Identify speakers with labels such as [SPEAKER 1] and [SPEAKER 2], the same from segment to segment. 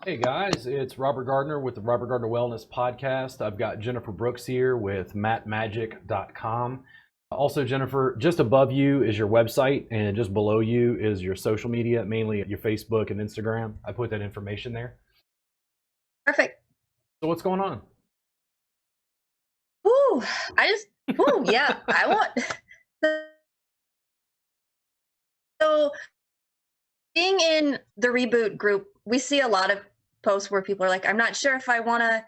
[SPEAKER 1] Hey guys, it's Robert Gardner with the Robert Gardner Wellness Podcast. I've got Jennifer Brooks here with Matmagick.com. Also, Jennifer, just above you is your website, and just below you is your social media, mainly your Facebook and Instagram. I put that information there.
[SPEAKER 2] Perfect.
[SPEAKER 1] So what's going on?
[SPEAKER 2] Ooh, yeah, I want. So, being in the reboot group, we see a lot of posts where people are like, I'm not sure if I want to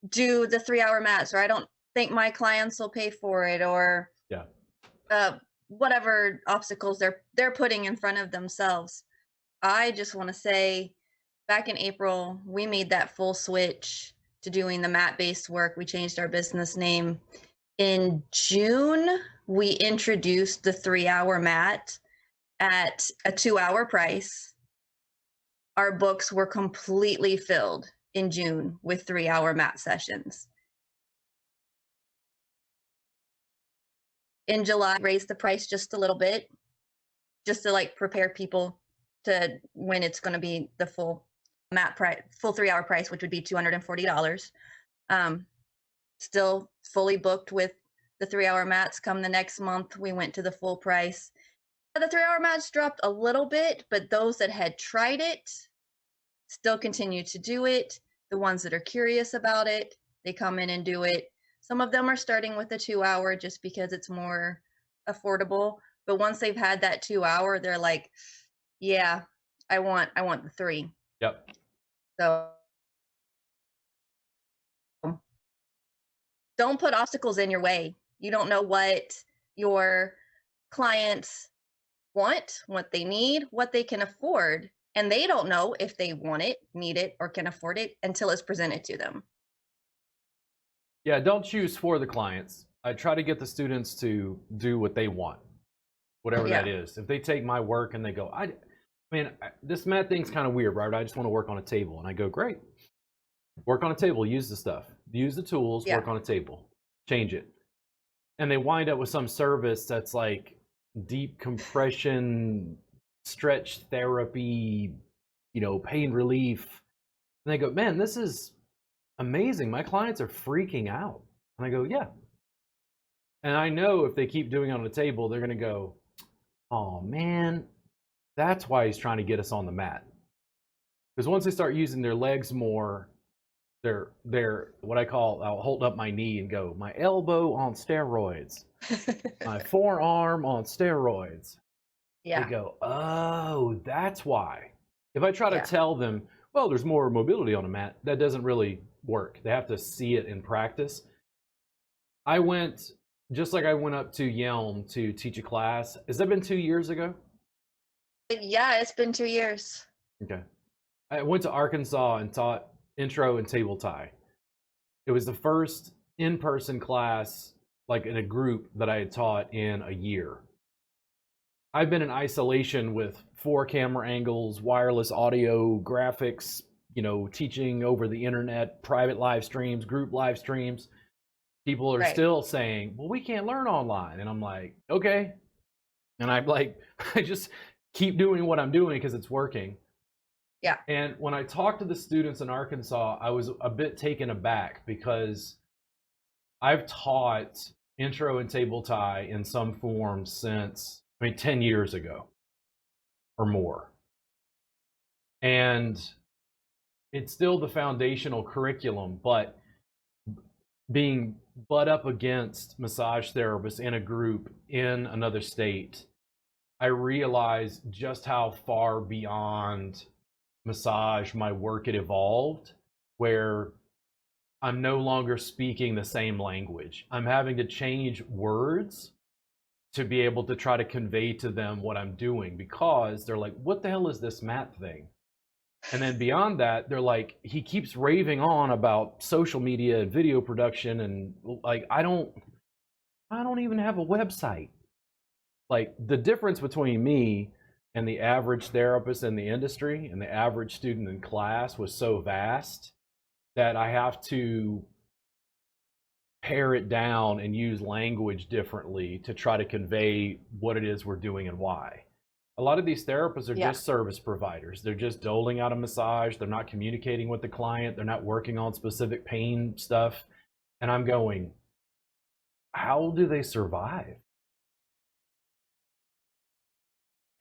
[SPEAKER 2] do the 3-hour mats, or I don't think my clients will pay for it, or
[SPEAKER 1] Yeah.
[SPEAKER 2] whatever obstacles they're putting in front of themselves. I just want to say, back in April, we made that full switch to doing the mat-based work. We changed our business name. In June, we introduced the 3-hour mat at a 2-hour price. Our books were completely filled in June with 3-hour mat sessions. In July, raised the price just a little bit, just to prepare people to when it's going to be the full mat price, full 3-hour price, which would be $240. Still fully booked with the 3-hour mats. Come the next month, we went to the full price. The 3-hour mats dropped a little bit, but those that had tried it still continue to do it. The ones that are curious about it, they come in and do it. Some of them are starting with the 2-hour just because it's more affordable. But once they've had that 2-hour, they're like, yeah, I want the 3.
[SPEAKER 1] Yep.
[SPEAKER 2] So don't put obstacles in your way. You don't know what your clients want, what they need, what they can afford. And they don't know if they want it, need it, or can afford it until it's presented to them.
[SPEAKER 1] Yeah, don't choose for the clients. I try to get the students to do what they want, whatever that is. If they take my work and they go, this mat thing's kind of weird, right? I just want to work on a table. And I go, great. Work on a table, use the stuff, use the tools, work on a table, change it. And they wind up with some service that's like deep compression, stretch therapy, pain relief. And they go, man, this is amazing. My clients are freaking out. And I go, yeah. And I know if they keep doing it on the table, they're going to go, oh man, that's why he's trying to get us on the mat. Because once they start using their legs more, they're what I'll hold up my knee and go, my elbow on steroids, my forearm on steroids.
[SPEAKER 2] Yeah.
[SPEAKER 1] They go, oh, that's why. If I try to tell them, well, there's more mobility on a mat, that doesn't really work. They have to see it in practice. I went up to Yelm to teach a class. Has that been 2 years ago?
[SPEAKER 2] Yeah, it's been 2 years.
[SPEAKER 1] Okay. I went to Arkansas and taught intro and table tie. It was the first in-person class, like in a group, that I had taught in a year. I've been in isolation with 4 camera angles, wireless audio, graphics, teaching over the internet, private live streams, group live streams. People are still saying, well, we can't learn online. And I'm like, okay. And I'm like, I just keep doing what I'm doing because it's working.
[SPEAKER 2] Yeah.
[SPEAKER 1] And when I talked to the students in Arkansas, I was a bit taken aback because I've taught intro and table tie in some form since, 10 years ago or more. And it's still the foundational curriculum, but being butt up against massage therapists in a group in another state, I realized just how far beyond massage my work had evolved, where I'm no longer speaking the same language. I'm having to change words to be able to try to convey to them what I'm doing, because they're like, what the hell is this mat thing? And then beyond that, they're like, he keeps raving on about social media and video production, and like, I don't even have a website. Like, the difference between me and the average therapist in the industry and the average student in class was so vast that I have to pare it down and use language differently to try to convey what it is we're doing and why. A lot of these therapists are
[SPEAKER 2] Yeah.
[SPEAKER 1] just service providers. They're just doling out a massage. They're not communicating with the client. They're not working on specific pain stuff. And I'm going, how do they survive?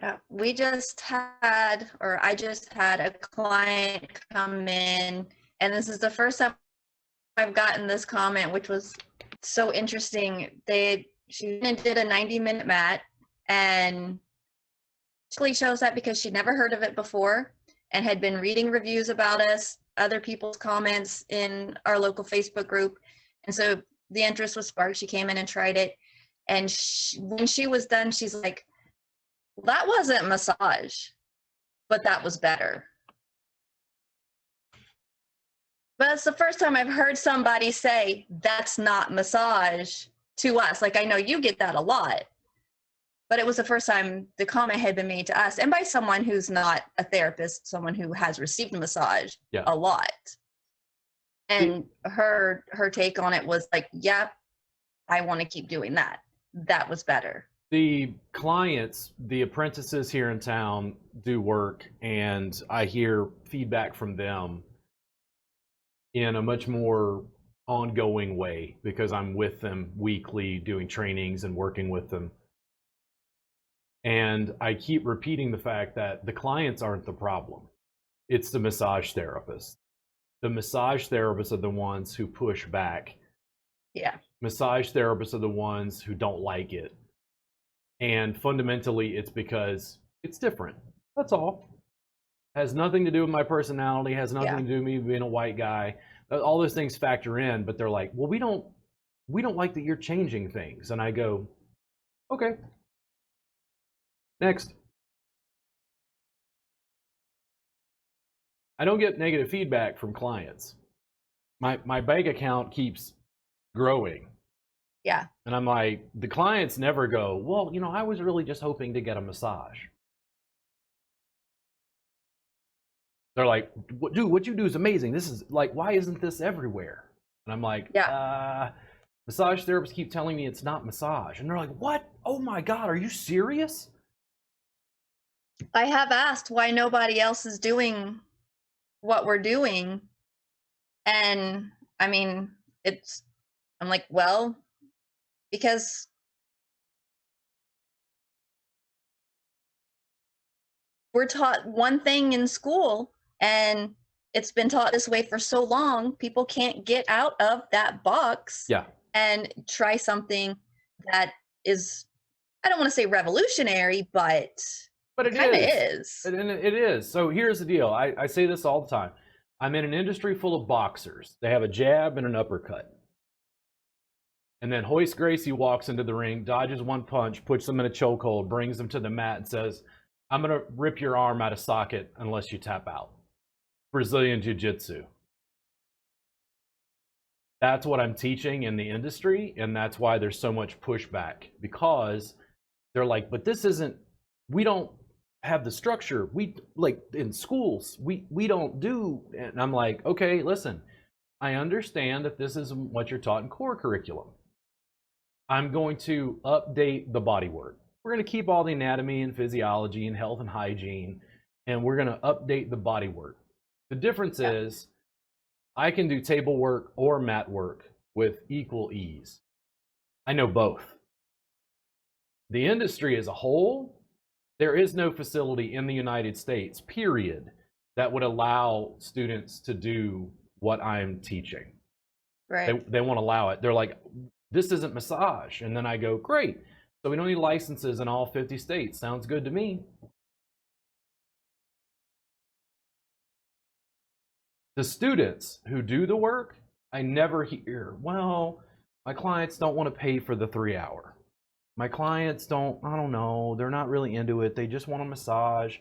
[SPEAKER 2] Yeah, we just had, or I just had a client come in, and this is the first time I've gotten this comment, which was so interesting. She did a 90-minute mat, and basically shows that because she'd never heard of it before and had been reading reviews about us, other people's comments in our local Facebook group. And so the interest was sparked. She came in and tried it. And when she was done, she's like, that wasn't massage, but that was better. But it's the first time I've heard somebody say that's not massage to us. Like, I know you get that a lot, but it was the first time the comment had been made to us, and by someone who's not a therapist, someone who has received massage a lot. And her take on it was like, yep, I want to keep doing that. That was better.
[SPEAKER 1] The clients, the apprentices here in town do work, and I hear feedback from them in a much more ongoing way because I'm with them weekly doing trainings and working with them. And I keep repeating the fact that the clients aren't the problem. It's the massage therapist. The massage therapists are the ones who push back.
[SPEAKER 2] Yeah.
[SPEAKER 1] Massage therapists are the ones who don't like it. And fundamentally, it's because it's different. That's all. Has nothing to do with my personality, has nothing to do with me being a white guy. All those things factor in, but they're like, well, we don't like that you're changing things. And I go, okay. Next. I don't get negative feedback from clients. My bank account keeps growing.
[SPEAKER 2] Yeah.
[SPEAKER 1] And I'm like, the clients never go, well, you know, I was really just hoping to get a massage. They're like, dude, what you do is amazing. This is like, why isn't this everywhere? And I'm like, massage therapists keep telling me it's not massage. And they're like, what? Oh my God, are you serious?
[SPEAKER 2] I have asked why nobody else is doing what we're doing. And I mean, I'm like, well, because we're taught one thing in school and it's been taught this way for so long, people can't get out of that box and try something that is, I don't want to say revolutionary, but it kind of is.
[SPEAKER 1] It is. So here's the deal. I say this all the time. I'm in an industry full of boxers. They have a jab and an uppercut. And then Hoist Gracie walks into the ring, dodges one punch, puts them in a chokehold, brings them to the mat and says, I'm going to rip your arm out of socket unless you tap out. Brazilian Jiu-Jitsu. That's what I'm teaching in the industry, and that's why there's so much pushback, because they're like, but this isn't, we don't have the structure. We, like in schools, we don't do, and I'm like, okay, listen, I understand that this isn't what you're taught in core curriculum. I'm going to update the body work. We're going to keep all the anatomy and physiology and health and hygiene, and we're going to update the body work. The difference is I can do table work or mat work with equal ease. I know both. The industry as a whole, there is no facility in the United States, period, that would allow students to do what I'm teaching.
[SPEAKER 2] Right.
[SPEAKER 1] They won't allow it. They're like, this isn't massage. And then I go, great. So we don't need licenses in all 50 states. Sounds good to me. The students who do the work, I never hear, well, my clients don't want to pay for the 3 hour. My clients don't, I don't know, they're not really into it. They just want a massage.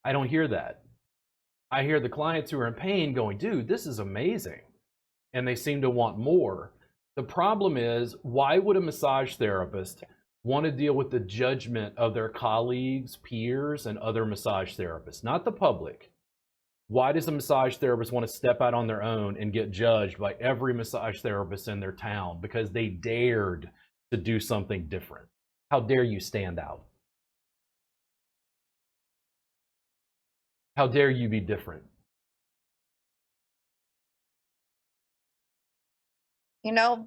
[SPEAKER 1] I don't hear that. I hear the clients who are in pain going, dude, this is amazing. And they seem to want more. The problem is, why would a massage therapist want to deal with the judgment of their colleagues, peers, and other massage therapists, not the public? Why does a massage therapist want to step out on their own and get judged by every massage therapist in their town because they dared to do something different? How dare you stand out? How dare you be different?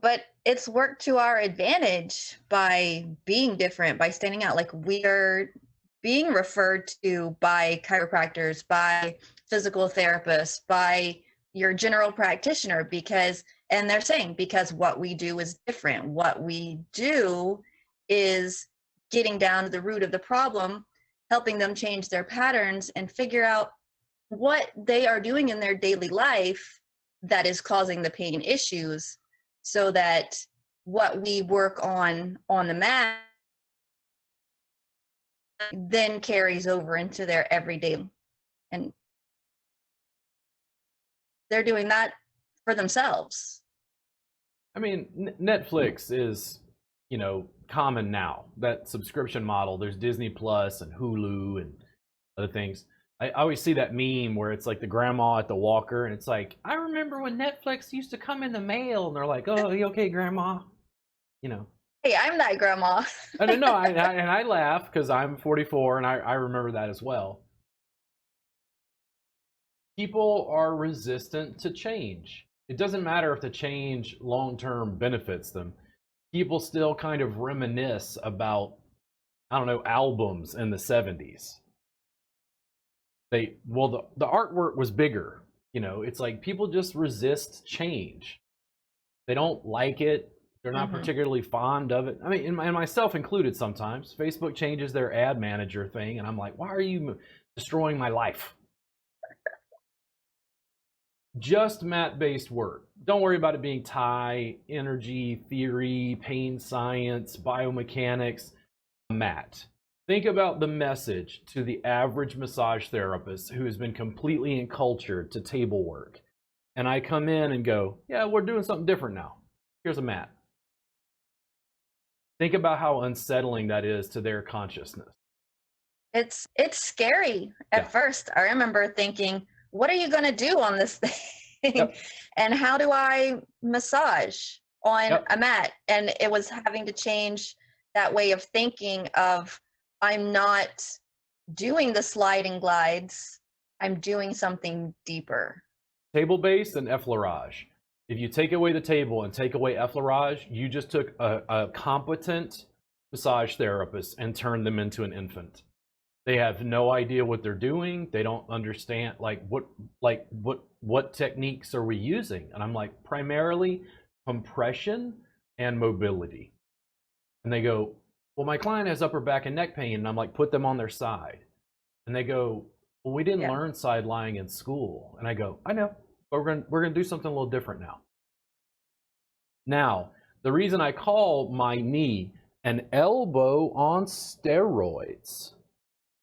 [SPEAKER 2] But it's worked to our advantage by being different, by standing out. Like, we are being referred to by chiropractors, by physical therapists, by your general practitioner, and they're saying, because what we do is different. What we do is getting down to the root of the problem, helping them change their patterns and figure out what they are doing in their daily life that is causing the pain issues, so that what we work on the mat then carries over into their everyday, and they're doing that for themselves.
[SPEAKER 1] I mean, Netflix is, common now. That subscription model. There's Disney Plus and Hulu and other things. I always see that meme where it's like the grandma at the walker, and it's like, I remember when Netflix used to come in the mail, and they're like, "Oh, are you okay, grandma?"
[SPEAKER 2] Hey, I'm that grandma.
[SPEAKER 1] I don't know, and I laugh because I'm 44 and I remember that as well. People are resistant to change. It doesn't matter if the change long-term benefits them. People still kind of reminisce about, I don't know, albums in the 70s. The artwork was bigger. It's like people just resist change. They don't like it. They're not particularly fond of it. I mean, and myself included sometimes. Facebook changes their ad manager thing, and I'm like, why are you destroying my life? Just mat-based work. Don't worry about it being Thai, energy, theory, pain science, biomechanics. Mat. Think about the message to the average massage therapist who has been completely encultured to table work. And I come in and go, yeah, we're doing something different now. Here's a mat. Think about how unsettling that is to their consciousness.
[SPEAKER 2] It's scary at first. I remember thinking, what are you going to do on this thing? Yep. And how do I massage on a mat? And it was having to change that way of thinking of, I'm not doing the sliding glides, I'm doing something deeper.
[SPEAKER 1] Table base and effleurage. If you take away the table and take away effleurage, you just took a competent massage therapist and turned them into an infant. They have no idea what they're doing. They don't understand what techniques are we using? And I'm like, primarily compression and mobility. And they go, well, my client has upper back and neck pain. And I'm like, put them on their side. And they go, well, we didn't learn side lying in school. And I go, I know, but we're gonna do something a little different now. Now, the reason I call my knee an elbow on steroids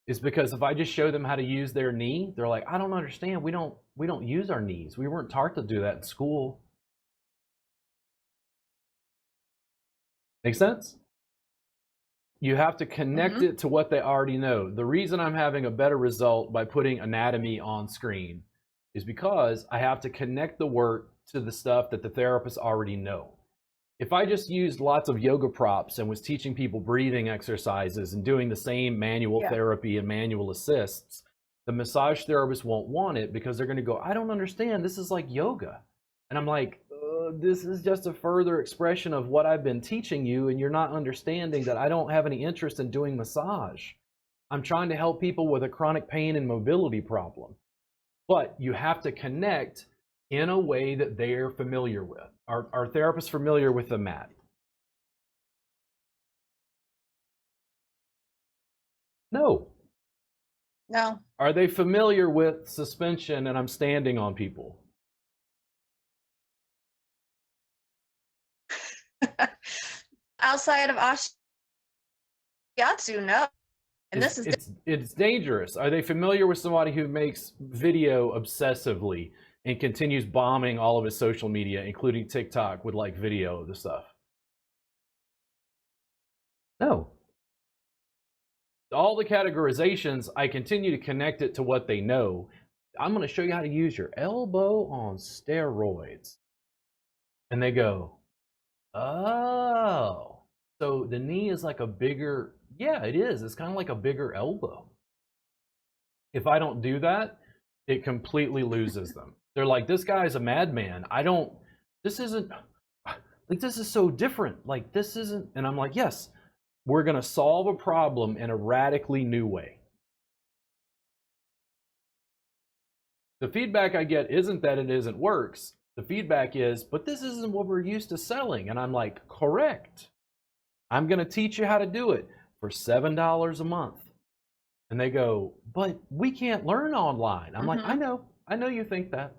[SPEAKER 1] is because if I just show them how to use their knee, they're like, I don't understand. We don't use our knees. We weren't taught to do that in school. Make sense? You have to connect it to what they already know. The reason I'm having a better result by putting anatomy on screen is because I have to connect the work to the stuff that the therapists already know. If I just used lots of yoga props and was teaching people breathing exercises and doing the same manual therapy and manual assists, the massage therapist won't want it because they're going to go, I don't understand. This is like yoga. And I'm like, this is just a further expression of what I've been teaching you, and you're not understanding that I don't have any interest in doing massage. I'm trying to help people with a chronic pain and mobility problem. But you have to connect in a way that they're familiar with. Are therapists familiar with the mat? No.
[SPEAKER 2] No.
[SPEAKER 1] Are they familiar with suspension and I'm standing on people?
[SPEAKER 2] Outside of Ashiatsu, no. And
[SPEAKER 1] it's dangerous. Are they familiar with somebody who makes video obsessively and continues bombing all of his social media, including TikTok, with like video of the stuff? No. All the categorizations, I continue to connect it to what they know. I'm going to show you how to use your elbow on steroids. And they go, oh, so the knee is like a bigger, yeah, it is. It's kind of like a bigger elbow. If I don't do that, it completely loses them. They're like, this guy's a madman. This isn't, like, this is so different. Like, this isn't, and I'm like, yes, we're going to solve a problem in a radically new way. The feedback I get isn't that it isn't works. The feedback is, but this isn't what we're used to selling. And I'm like, correct. I'm going to teach you how to do it for $7 a month. And they go, but we can't learn online. I'm like, I know you think that.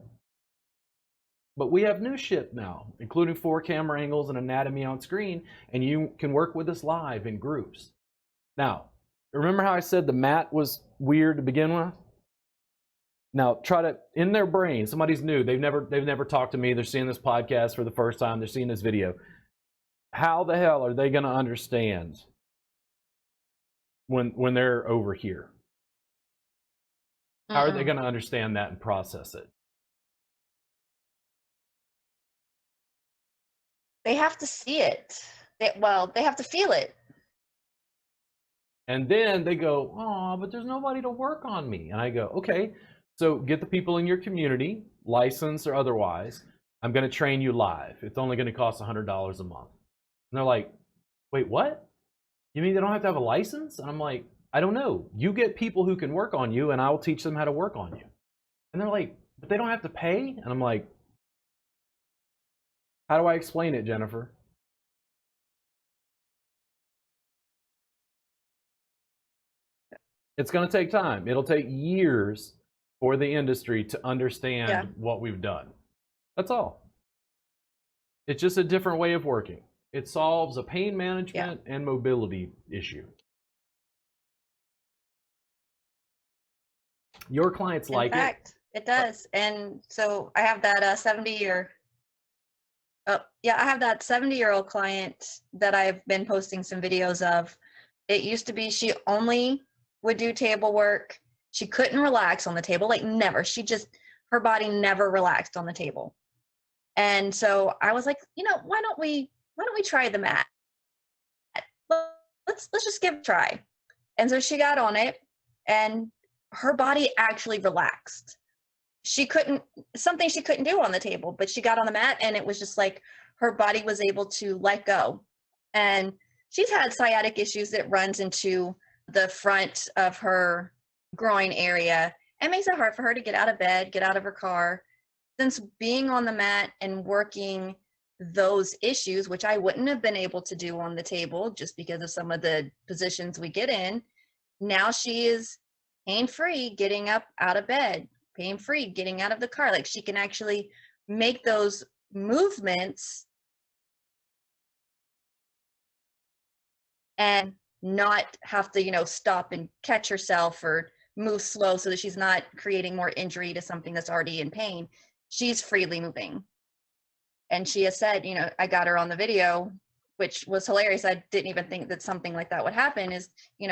[SPEAKER 1] But we have new shit now, including 4 camera angles and anatomy on screen, and you can work with us live in groups. Now, remember how I said the mat was weird to begin with? Now, try to, in their brain, somebody's new, they've never talked to me, they're seeing this podcast for the first time, they're seeing this video. How the hell are they going to understand when they're over here? How are they going to understand that and process it?
[SPEAKER 2] They have to see it. They have to feel it.
[SPEAKER 1] And then they go, oh, but there's nobody to work on me. And I go, okay, so get the people in your community, licensed or otherwise. I'm going to train you live. It's only going to cost $100 a month. And they're like, wait, what? You mean they don't have to have a license? And I'm like, I don't know. You get people who can work on you, and I will teach them how to work on you. And they're like, but they don't have to pay? And I'm like, how do I explain it, Jennifer? It's going to take time. It'll take years for the industry to understand what we've done. That's all. It's just a different way of working. It solves a pain management and mobility issue. Your clients like it.
[SPEAKER 2] In fact, it does. And so I have that 70-year. I have that 70-year-old client that I've been posting some videos of. It used to be she only would do table work. She couldn't relax on the table, like never. Her body never relaxed on the table. And so I was like, why don't we try the mat? Let's just give it a try. And so she got on it, and her body actually relaxed. Something she couldn't do on the table, but she got on the mat, and it was just like her body was able to let go. And she's had sciatic issues that runs into the front of her groin area. It makes it hard for her to get out of bed, get out of her car. Since being on the mat and working those issues, which I wouldn't have been able to do on the table just because of some of the positions we get in, now she is pain-free getting up out of bed, pain-free getting out of the car. Like, she can actually make those movements and not have to, stop and catch herself or move slow so that she's not creating more injury to something that's already in pain. She's freely moving. And she has said, I got her on the video, which was hilarious. I didn't even think that something like that would happen. Is,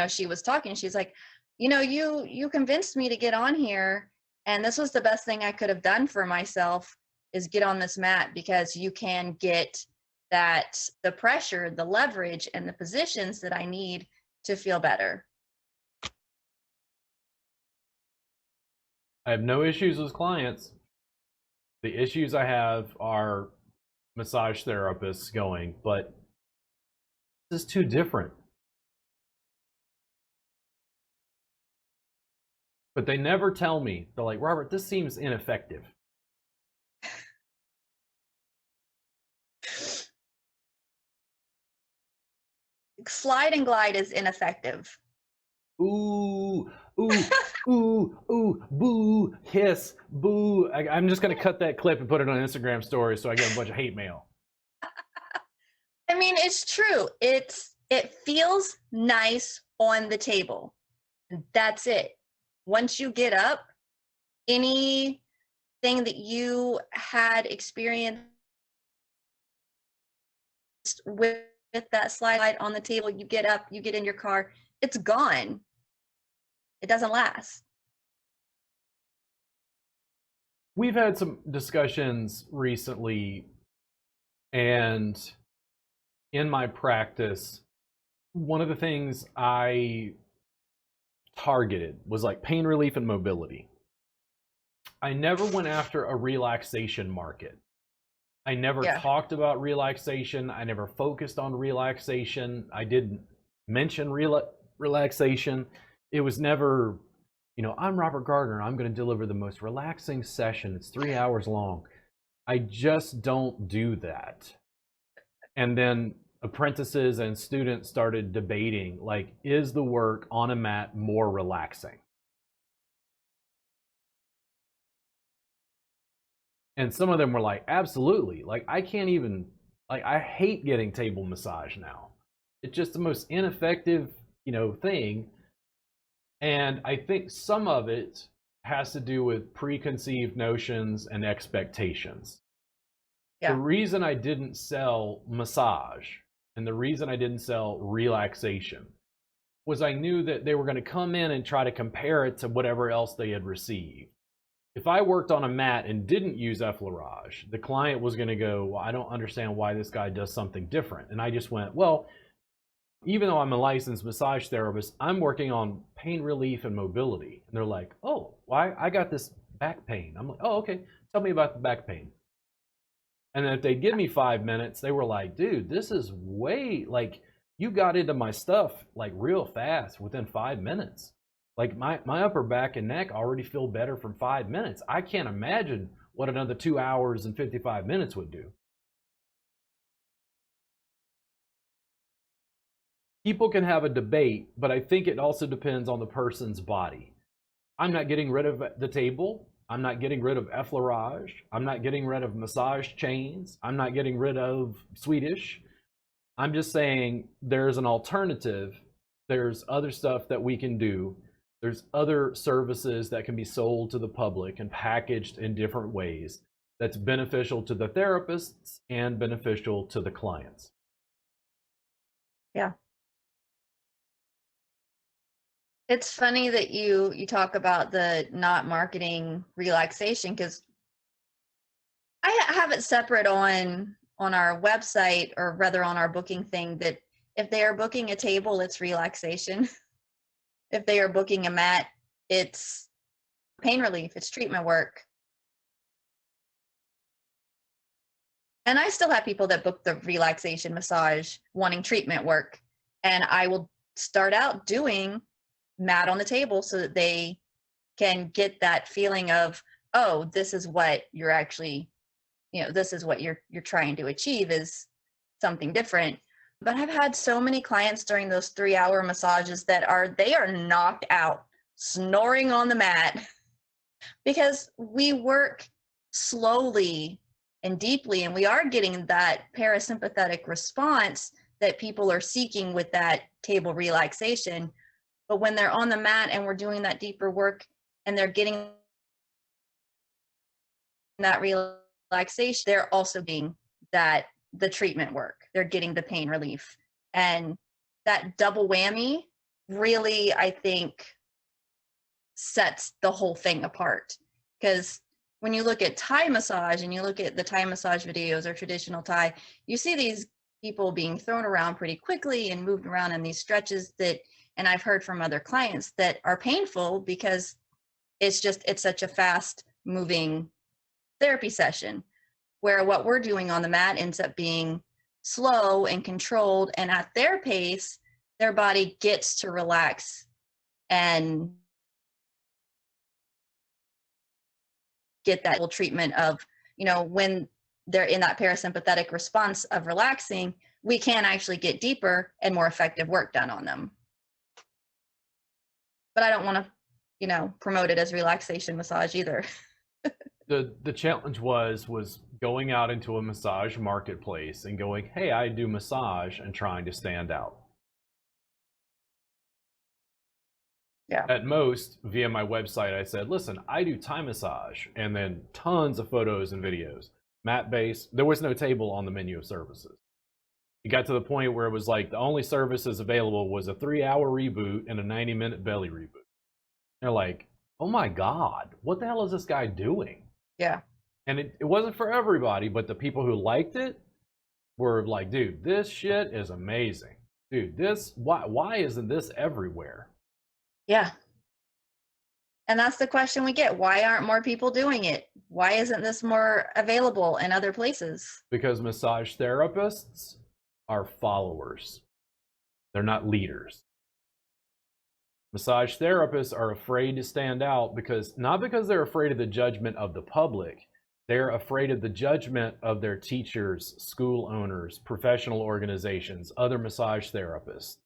[SPEAKER 2] she was talking, she's like, you convinced me to get on here, and this was the best thing I could have done for myself, is get on this mat, because you can get the pressure, the leverage, and the positions that I need to feel better.
[SPEAKER 1] I have no issues with clients. The issues I have are massage therapists going, but this is too different. But they never tell me. They're like, Robert, this seems ineffective.
[SPEAKER 2] Slide and glide is ineffective.
[SPEAKER 1] Ooh, boo, hiss, boo. I'm just going to cut that clip and put it on Instagram stories so I get a bunch of hate mail.
[SPEAKER 2] I mean, it's true. It feels nice on the table. That's it. Once you get up, anything that you had experienced with that slide on the table, you get up, you get in your car, it's gone. It doesn't last.
[SPEAKER 1] We've had some discussions recently, and in my practice, one of the things I targeted was like pain relief and mobility. I never went after a relaxation market. I never talked about relaxation. I never focused on relaxation. I didn't mention relaxation. It was never, you know, I'm Robert Gardner. I'm going to deliver the most relaxing session. It's 3 hours long. I just don't do that. And then apprentices and students started debating, like, is the work on a mat more relaxing? And some of them were like, absolutely. Like, I can't even, like, I hate getting table massage now. It's just the most ineffective, you know, thing. And I think some of it has to do with preconceived notions and expectations. The reason I didn't sell massage and the reason I didn't sell relaxation was I knew that they were going to come in and try to compare it to whatever else they had received. If I worked on a mat and didn't use effleurage, the client was going to go, well, I don't understand why this guy does something different. And I just went, well, even though I'm a licensed massage therapist, I'm working on pain relief and mobility. And they're like, oh, why? I got this back pain. I'm like, oh, okay. Tell me about the back pain. And then if they give me 5 minutes, they were like, dude, this is way, like, you got into my stuff like real fast within 5 minutes. Like my upper back and neck already feel better from 5 minutes. I can't imagine what another 2 hours and 55 minutes would do. People can have a debate, but I think it also depends on the person's body. I'm not getting rid of the table. I'm not getting rid of effleurage. I'm not getting rid of massage chains. I'm not getting rid of Swedish. I'm just saying there's an alternative. There's other stuff that we can do. There's other services that can be sold to the public and packaged in different ways that's beneficial to the therapists and beneficial to the clients.
[SPEAKER 2] Yeah. It's funny that you talk about the not marketing relaxation, because I have it separate on our website, or rather on our booking thing, that if they are booking a table, it's relaxation. If they are booking a mat, it's pain relief, it's treatment work. And I still have people that book the relaxation massage wanting treatment work. And I will start out doing mat on the table so that they can get that feeling of, oh, this is what you're actually, you know, this is what you're trying to achieve, is something different. But I've had so many clients during those 3-hour massages that they are knocked out, snoring on the mat, because we work slowly and deeply, and we are getting that parasympathetic response that people are seeking with that table relaxation. But when they're on the mat and we're doing that deeper work and they're getting that relaxation, they're also getting the treatment work. They're getting the pain relief. And that double whammy really, I think, sets the whole thing apart. Because when you look at Thai massage and you look at the Thai massage videos or traditional Thai, you see these people being thrown around pretty quickly and moved around in these stretches that, and I've heard from other clients, that are painful because it's such a fast moving therapy session, where what we're doing on the mat ends up being slow and controlled, and at their pace, their body gets to relax and get that little treatment of, you know, when they're in that parasympathetic response of relaxing, we can actually get deeper and more effective work done on them. But I don't want to, you know, promote it as relaxation massage either.
[SPEAKER 1] The challenge was going out into a massage marketplace and going, hey, I do massage, and trying to stand out.
[SPEAKER 2] Yeah.
[SPEAKER 1] At most, via my website, I said, listen, I do Thai massage, and then tons of photos and videos. Mat-based. There was no table on the menu of services. It got to the point where it was like the only services available was a 3-hour reboot and a 90-minute belly reboot. They're like, oh my God, what the hell is this guy doing?
[SPEAKER 2] Yeah.
[SPEAKER 1] And it wasn't for everybody, but the people who liked it were like, dude, this shit is amazing. Dude, why isn't this everywhere?
[SPEAKER 2] Yeah. And that's the question we get. Why aren't more people doing it? Why isn't this more available in other places?
[SPEAKER 1] Because massage therapists are followers. They're not leaders. Massage therapists are afraid to stand out not because they're afraid of the judgment of the public, they're afraid of the judgment of their teachers, school owners, professional organizations, other massage therapists.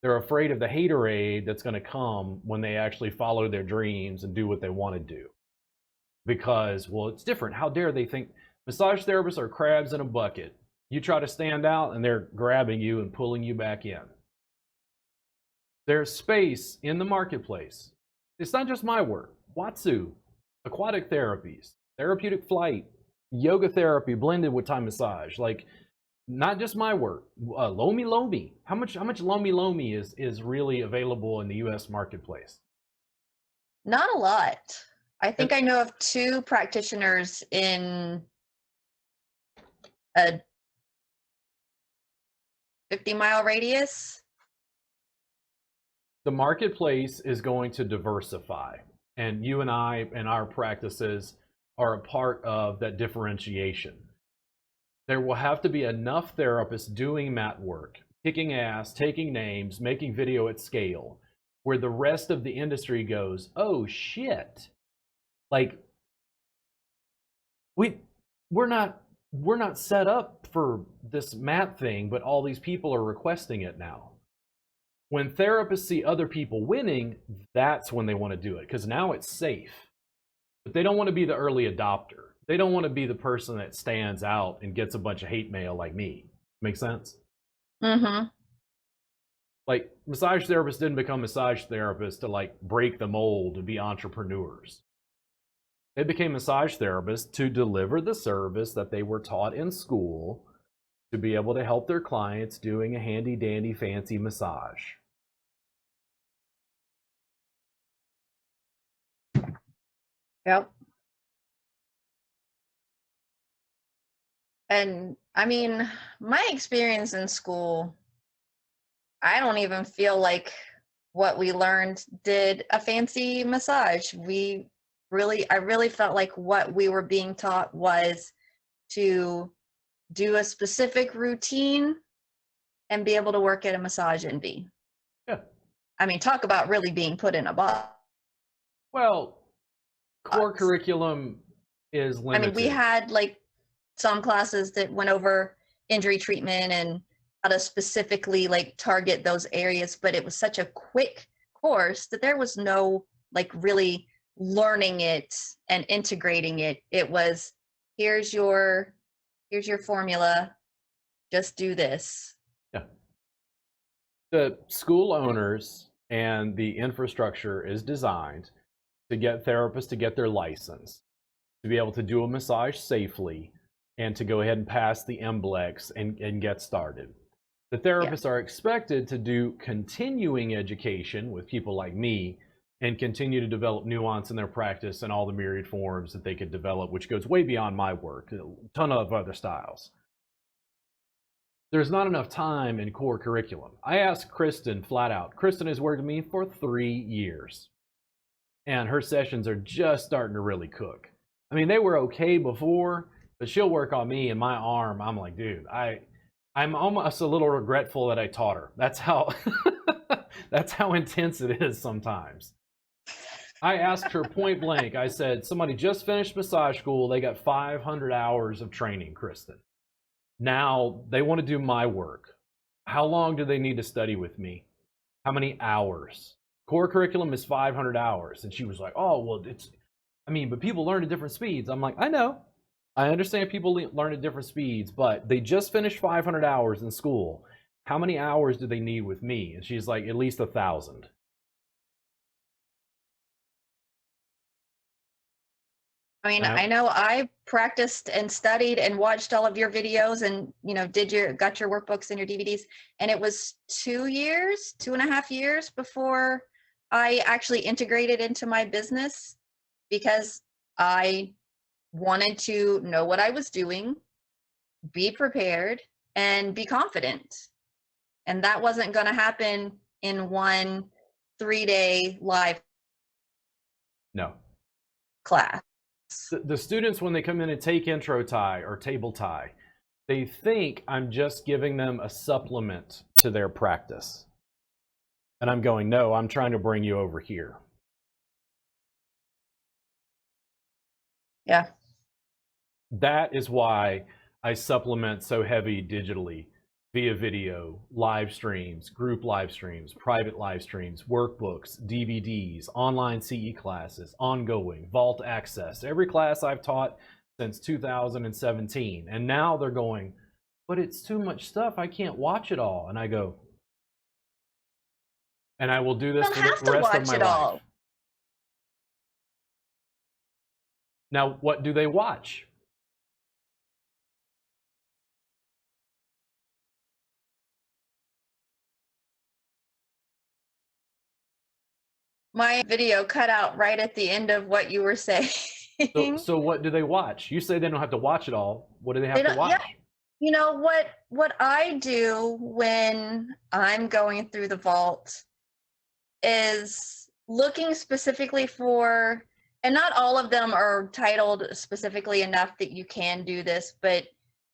[SPEAKER 1] They're afraid of the haterade that's going to come when they actually follow their dreams and do what they want to do. Because, well, it's different. How dare they think massage therapists are crabs in a bucket? You try to stand out and they're grabbing you and pulling you back in. There's space in the marketplace. It's not just my work. Watsu, aquatic therapies, therapeutic flight, yoga therapy blended with Thai massage. Like, not just my work. Lomi Lomi. How much Lomi Lomi is really available in the U.S. marketplace?
[SPEAKER 2] Not a lot. I think I know of 2 practitioners in a 50-mile radius.
[SPEAKER 1] The marketplace is going to diversify, and you and I and our practices are a part of that differentiation. There will have to be enough therapists doing mat work, kicking ass, taking names, making video at scale, where the rest of the industry goes, oh shit. Like, we're not set up for this mat thing, but all these people are requesting it now. When therapists see other people winning, that's when they want to do it, because now it's safe. But they don't want to be the early adopter. They don't want to be the person that stands out and gets a bunch of hate mail like me. Make sense?
[SPEAKER 2] Mm-hmm.
[SPEAKER 1] Like, massage therapists didn't become massage therapists to like break the mold and be entrepreneurs. They became massage therapists to deliver the service that they were taught in school to be able to help their clients doing a handy dandy fancy massage.
[SPEAKER 2] Yep. And I mean, my experience in school, I don't even feel like what we learned did a fancy massage. I really felt like what we were being taught was to do a specific routine and be able to work at a massage envy.
[SPEAKER 1] Yeah.
[SPEAKER 2] I mean, talk about really being put in a box.
[SPEAKER 1] Well, core curriculum is limited.
[SPEAKER 2] I mean, we had like some classes that went over injury treatment and how to specifically like target those areas, but it was such a quick course that there was no like really learning it and integrating it. It was, here's your formula, just do this.
[SPEAKER 1] Yeah. The school owners and the infrastructure is designed to get therapists to get their license, to be able to do a massage safely, and to go ahead and pass the MBLEX and get started. The therapists are expected to do continuing education with people like me and continue to develop nuance in their practice and all the myriad forms that they could develop, which goes way beyond my work, a ton of other styles. There's not enough time in core curriculum. I asked Kristen flat out. Kristen has worked with me for 3 years, and her sessions are just starting to really cook. I mean, they were okay before, but she'll work on me and my arm. I'm like, dude, I'm almost a little regretful that I taught her. That's how that's how intense it is sometimes. I asked her point blank. I said, somebody just finished massage school. They got 500 hours of training, Kristen. Now they want to do my work. How long do they need to study with me? How many hours? Core curriculum is 500 hours. And she was like, oh, well, but people learn at different speeds. I'm like, I know. I understand people learn at different speeds, but they just finished 500 hours in school. How many hours do they need with me? And she's like, at least 1,000.
[SPEAKER 2] I mean, I know I practiced and studied and watched all of your videos and, got your workbooks and your DVDs. And it was 2.5 years before I actually integrated into my business, because I wanted to know what I was doing, be prepared, and be confident. And that wasn't going to happen in one 3-day live
[SPEAKER 1] No.
[SPEAKER 2] class.
[SPEAKER 1] The students, when they come in and take intro tie or table tie, they think I'm just giving them a supplement to their practice. And I'm going, no, I'm trying to bring you over here.
[SPEAKER 2] Yeah.
[SPEAKER 1] That is why I supplement so heavy digitally via video, live streams, group live streams, private live streams, workbooks, DVDs, online CE classes, ongoing, vault access, every class I've taught since 2017. And now they're going, but it's too much stuff. I can't watch it all. And I go, and I will do this for the rest of my life. Now, what do they watch?
[SPEAKER 2] My video cut out right at the end of what you were saying.
[SPEAKER 1] So what do they watch? You say they don't have to watch it all. What do they have to watch?
[SPEAKER 2] Yeah. You know what I do when I'm going through the vault is looking specifically for, and not all of them are titled specifically enough that you can do this, but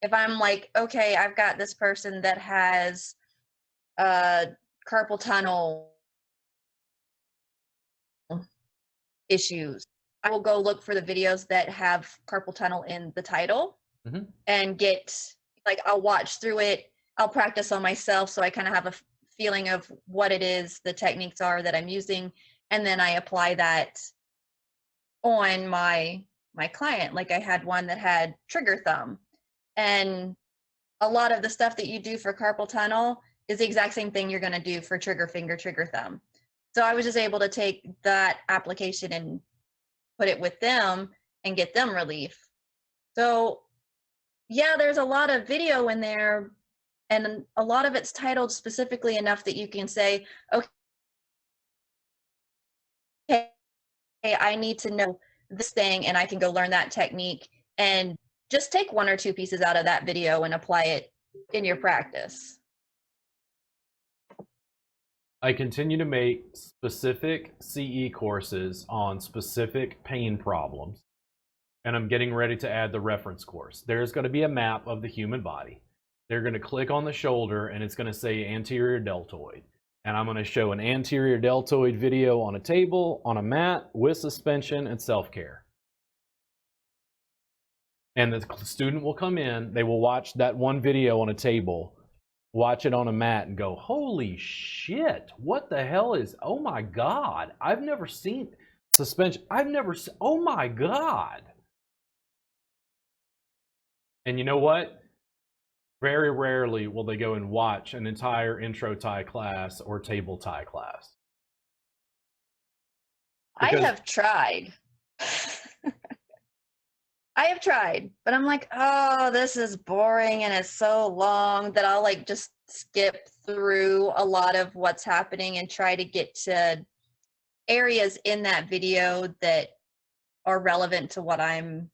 [SPEAKER 2] if I'm like, okay, I've got this person that has carpal tunnel issues, I will go look for the videos that have carpal tunnel in the title and get, like, I'll watch through it. I'll practice on myself so I kind of have a feeling of what it is, the techniques are that I'm using, and then I apply that on my client. Like I had one that had trigger thumb, and a lot of the stuff that you do for carpal tunnel is the exact same thing you're going to do for trigger finger, trigger thumb. So I was just able to take that application and put it with them and get them relief. So yeah, there's a lot of video in there, and a lot of it's titled specifically enough that you can say, okay, I need to know this thing, and I can go learn that technique, and just take one or two pieces out of that video and apply it in your practice.
[SPEAKER 1] I continue to make specific CE courses on specific pain problems, and I'm getting ready to add the reference course. There's going to be a map of the human body. They're going to click on the shoulder, and it's going to say anterior deltoid. And I'm going to show an anterior deltoid video on a table, on a mat, with suspension and self-care. And the student will come in, they will watch that one video on a table, watch it on a mat, and go, holy shit, what the hell is, oh my God, I've never seen suspension, oh my God. And you know what? Very rarely will they go and watch an entire intro tie class or table tie class.
[SPEAKER 2] I have tried. I have tried, but I'm like, oh, this is boring and it's so long that I'll like just skip through a lot of what's happening and try to get to areas in that video that are relevant to what I'm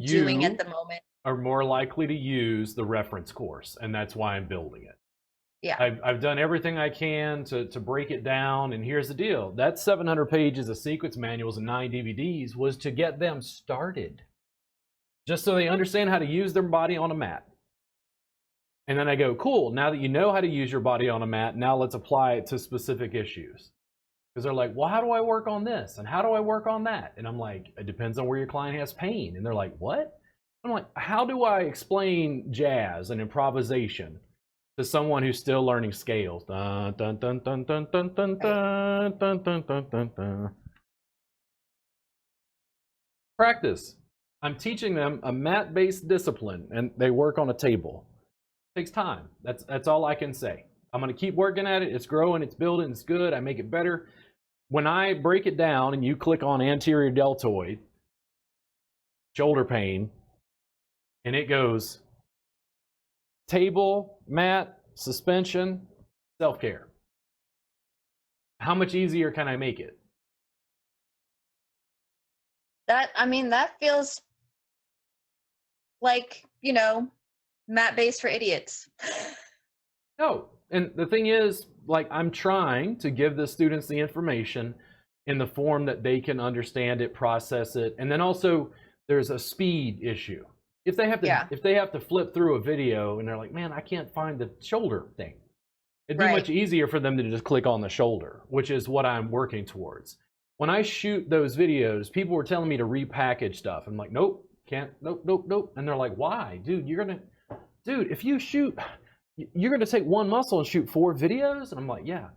[SPEAKER 2] doing at the moment.
[SPEAKER 1] Are more likely to use the reference course, and that's why I'm building it.
[SPEAKER 2] Yeah.
[SPEAKER 1] I've done everything I can to break it down, and here's the deal. That 700 pages of sequence manuals and 9 DVDs was to get them started, just so they understand how to use their body on a mat. And then I go, cool, now that you know how to use your body on a mat, now let's apply it to specific issues. Because they're like, well, how do I work on this? And how do I work on that? And I'm like, it depends on where your client has pain. And they're like, what? I'm like, how do I explain jazz and improvisation to someone who's still learning scales? Dun, dun, dun, dun, dun, dun, dun, dun, dun, dun, dun, dun, dun. Practice. I'm teaching them a mat-based discipline, and they work on a table. It takes time. That's all I can say. I'm going to keep working at it. It's growing, it's building, it's good. I make it better. When I break it down and you click on anterior deltoid, shoulder pain, and it goes table, mat, suspension, self-care. How much easier can I make it?
[SPEAKER 2] That feels like, mat-based for idiots.
[SPEAKER 1] No, and the thing is, like, I'm trying to give the students the information in the form that they can understand it, process it. And then also there's a speed issue. If they have to flip through a video and they're like, man, I can't find the shoulder thing. It'd be much easier for them to just click on the shoulder, which is what I'm working towards. When I shoot those videos, people were telling me to repackage stuff. I'm like, nope, can't, nope. And they're like, why? Dude, if you shoot, you're gonna take one muscle and shoot 4 videos? And I'm like, yeah.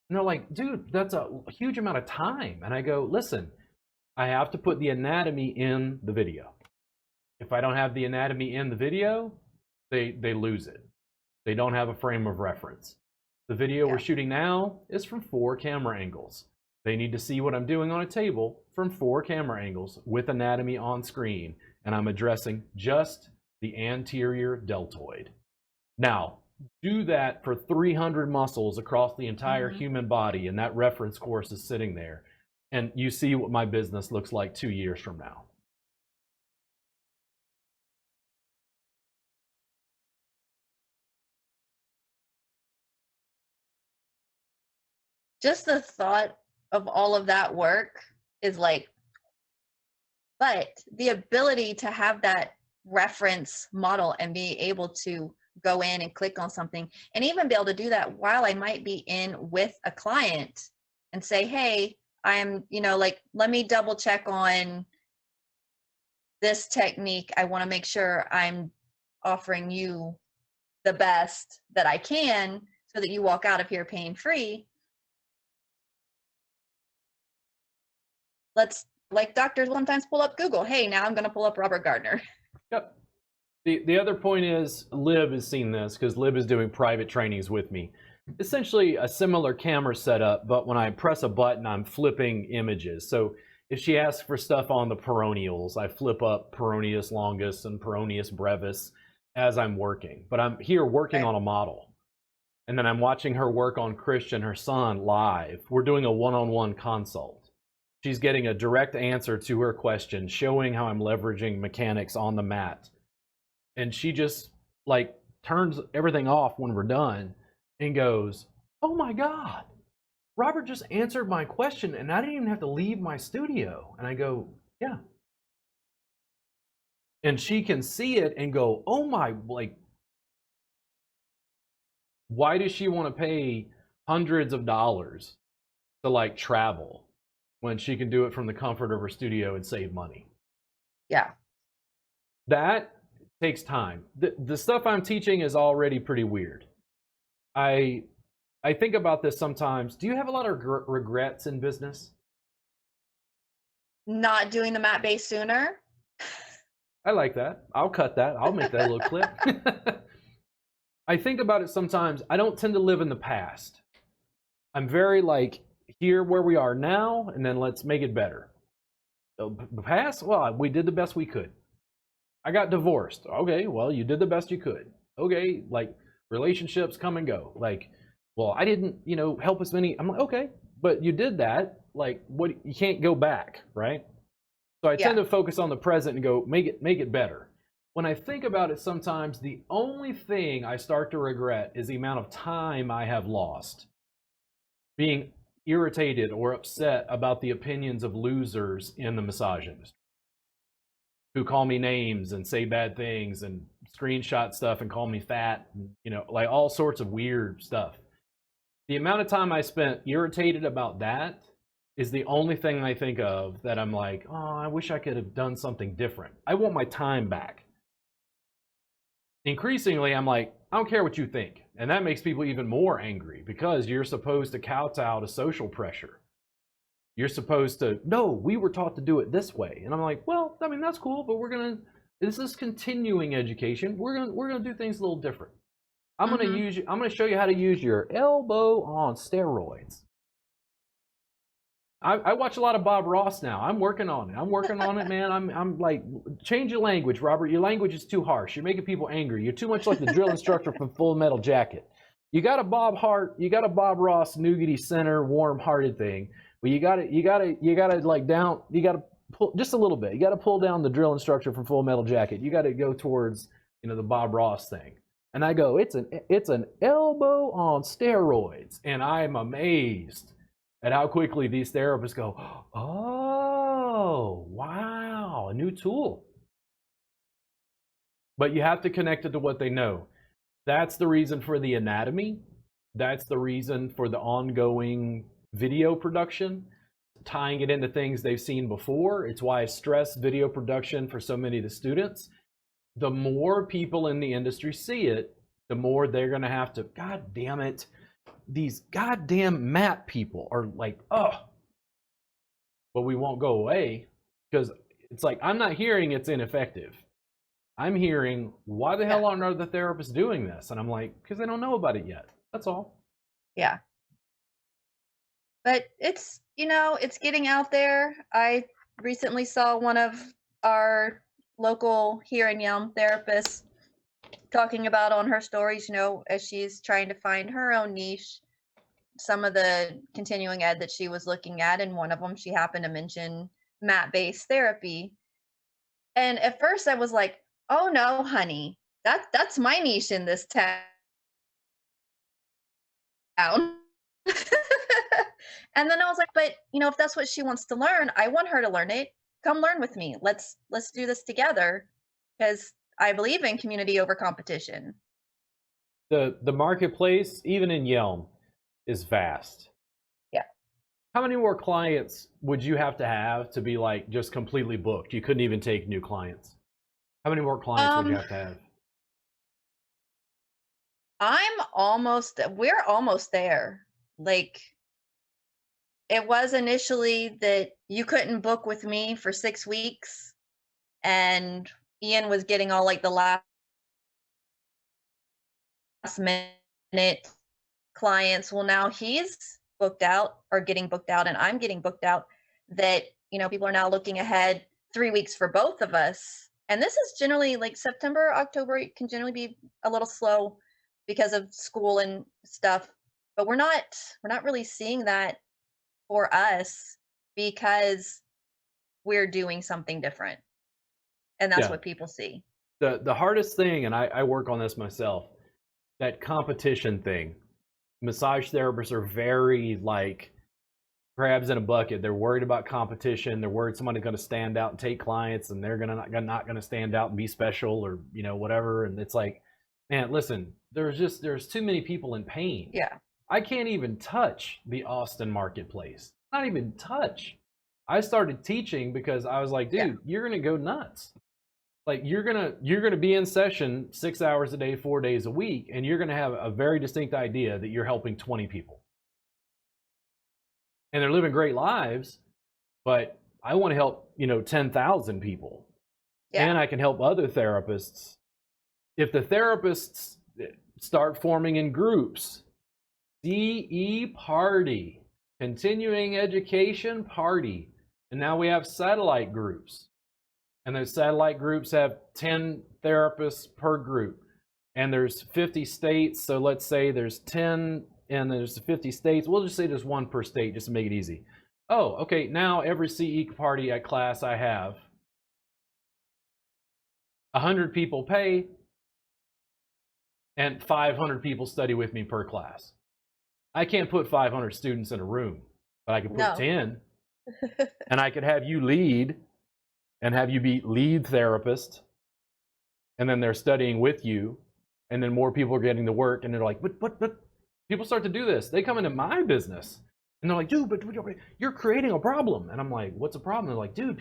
[SPEAKER 1] And they're like, dude, that's a huge amount of time. And I go, listen, I have to put the anatomy in the video. If I don't have the anatomy in the video, they lose it. They don't have a frame of reference. The video we're shooting now is from 4 camera angles. They need to see what I'm doing on a table from 4 camera angles with anatomy on screen, and I'm addressing just the anterior deltoid. Now, do that for 300 muscles across the entire human body, and that reference course is sitting there, and you see what my business looks like 2 years from now.
[SPEAKER 2] Just the thought of all of that work is like, but the ability to have that reference model and be able to go in and click on something and even be able to do that while I might be in with a client and say, hey, I'm, like, let me double check on this technique. I want to make sure I'm offering you the best that I can so that you walk out of here pain free. Let's, like doctors sometimes pull up Google. Hey, now I'm going to pull up Robert Gardner.
[SPEAKER 1] Yep. The other point is, Liv has seen this because Liv is doing private trainings with me. Essentially a similar camera setup, but when I press a button, I'm flipping images. So if she asks for stuff on the peroneals, I flip up peroneus longus and peroneus brevis as I'm working. But I'm here working on a model. And then I'm watching her work on Christian, her son, live. We're doing a one-on-one consult. She's getting a direct answer to her question, showing how I'm leveraging mechanics on the mat. And she just like turns everything off when we're done and goes, oh my God, Robert just answered my question and I didn't even have to leave my studio. And I go, yeah. And she can see it and go, oh my, like, why does she want to pay hundreds of dollars to like travel when she can do it from the comfort of her studio and save money?
[SPEAKER 2] Yeah.
[SPEAKER 1] That takes time. The stuff I'm teaching is already pretty weird. I think about this sometimes. Do you have a lot of regrets in business?
[SPEAKER 2] Not doing the mat base sooner.
[SPEAKER 1] I like that. I'll cut that. I'll make that a little clip. I think about it sometimes. I don't tend to live in the past. I'm very like, here where we are now, and then let's make it better. The past, well, we did the best we could. I got divorced. Okay, well, you did the best you could. Okay, like relationships come and go. Like, well, I didn't, help as many. I'm like, okay, but you did that. Like, what? You can't go back, right? So I tend to focus on the present and go, make it better. When I think about it, sometimes the only thing I start to regret is the amount of time I have lost being irritated or upset about the opinions of losers in the massage industry who call me names and say bad things and screenshot stuff and call me fat, and, like all sorts of weird stuff. The amount of time I spent irritated about that is the only thing I think of that I'm like, oh, I wish I could have done something different. I want my time back. Increasingly, I'm like, I don't care what you think. And that makes people even more angry because you're supposed to kowtow to social pressure. You're supposed to, no, we were taught to do it this way. And I'm like, well, I mean, that's cool, but this is continuing education. We're gonna do things a little different. I'm gonna show you how to use your elbow on steroids. I watch a lot of Bob Ross now. I'm working on it, man. I'm like, change your language, Robert. Your language is too harsh. You're making people angry. You're too much like the drill instructor from Full Metal Jacket. You got a Bob Ross nougaty center, warm-hearted thing, but you gotta like down. You gotta pull just a little bit. You gotta pull down the drill instructor from Full Metal Jacket. You gotta go towards the Bob Ross thing. And I go, it's an elbow on steroids, and I'm amazed at how quickly these therapists go, oh, wow, a new tool. But you have to connect it to what they know. That's the reason for the anatomy. That's the reason for the ongoing video production, tying it into things they've seen before. It's why I stress video production for so many of the students. The more people in the industry see it, the more they're going to have to, God damn it, these goddamn map people are like, oh, but we won't go away, because it's like, I'm not hearing it's ineffective. I'm hearing, why the hell aren't other therapists doing this? And I'm like, because they don't know about it yet. That's all.
[SPEAKER 2] Yeah. But it's, it's getting out there. I recently saw one of our local here in Yelm therapists talking about on her stories, as she's trying to find her own niche, some of the continuing ed that she was looking at. And one of them, she happened to mention mat-based therapy. And at first I was like, oh no, honey, that's my niche in this town. And then I was like, but if that's what she wants to learn, I want her to learn it. Come learn with me. Let's do this together, because I believe in community over competition.
[SPEAKER 1] The marketplace, even in Yelm, is vast.
[SPEAKER 2] Yeah.
[SPEAKER 1] How many more clients would you have to be like just completely booked? You couldn't even take new clients. How many more clients would you have to have?
[SPEAKER 2] We're almost there. Like, it was initially that you couldn't book with me for 6 weeks, and Ian was getting all like the last minute clients. Well, now he's booked out, or getting booked out, and I'm getting booked out, that people are now looking ahead 3 weeks for both of us. And this is generally like September, October. It can generally be a little slow because of school and stuff, but we're not really seeing that for us, because we're doing something different, and that's what people see.
[SPEAKER 1] The hardest thing, and I work on this myself, that competition thing. Massage therapists are very like crabs in a bucket. They're worried about competition. They're worried somebody's going to stand out and take clients, and they're not going to stand out and be special, or whatever. And it's like, man, listen, there's too many people in pain.
[SPEAKER 2] Yeah.
[SPEAKER 1] I can't even touch the Austin marketplace. Not even touch. I started teaching because I was like, dude, you're gonna go nuts. Like, you're gonna be in session 6 hours a day, 4 days a week, and you're gonna have a very distinct idea that you're helping 20 people. And they're living great lives, but I want to help, 10,000 people. Yeah. And I can help other therapists. If the therapists start forming in groups, CE party, continuing education party, and now we have satellite groups, and those satellite groups have 10 therapists per group, and there's 50 states. So let's say there's 10 and there's 50 states. We'll just say there's one per state just to make it easy. Oh, okay, now every CE party at class I have, 100 people pay and 500 people study with me per class. I can't put 500 students in a room, but I can put 10. And I could have you lead and have you be lead therapist. And then they're studying with you. And then more people are getting to work. And they're like, but people start to do this. They come into my business. And they're like, dude, but you're creating a problem. And I'm like, what's a problem? They're like, dude,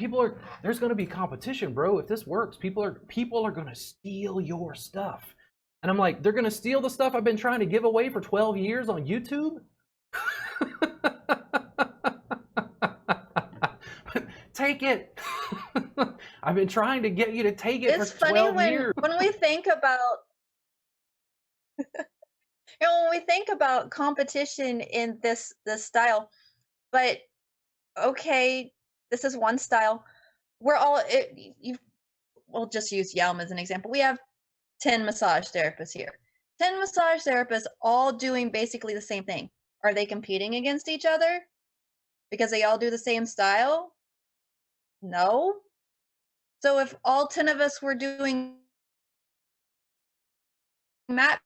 [SPEAKER 1] there's going to be competition, bro. If this works, people are going to steal your stuff. And I'm like, they're going to steal the stuff I've been trying to give away for 12 years on YouTube? Take it. I've been trying to get you to take it for 12 years.
[SPEAKER 2] When we think about when we think about competition in this style, but okay, this is one style. We'll just use Yelm as an example. We have 10 massage therapists here. 10 massage therapists all doing basically the same thing. Are they competing against each other because they all do the same style? No. So if all 10 of us were doing mat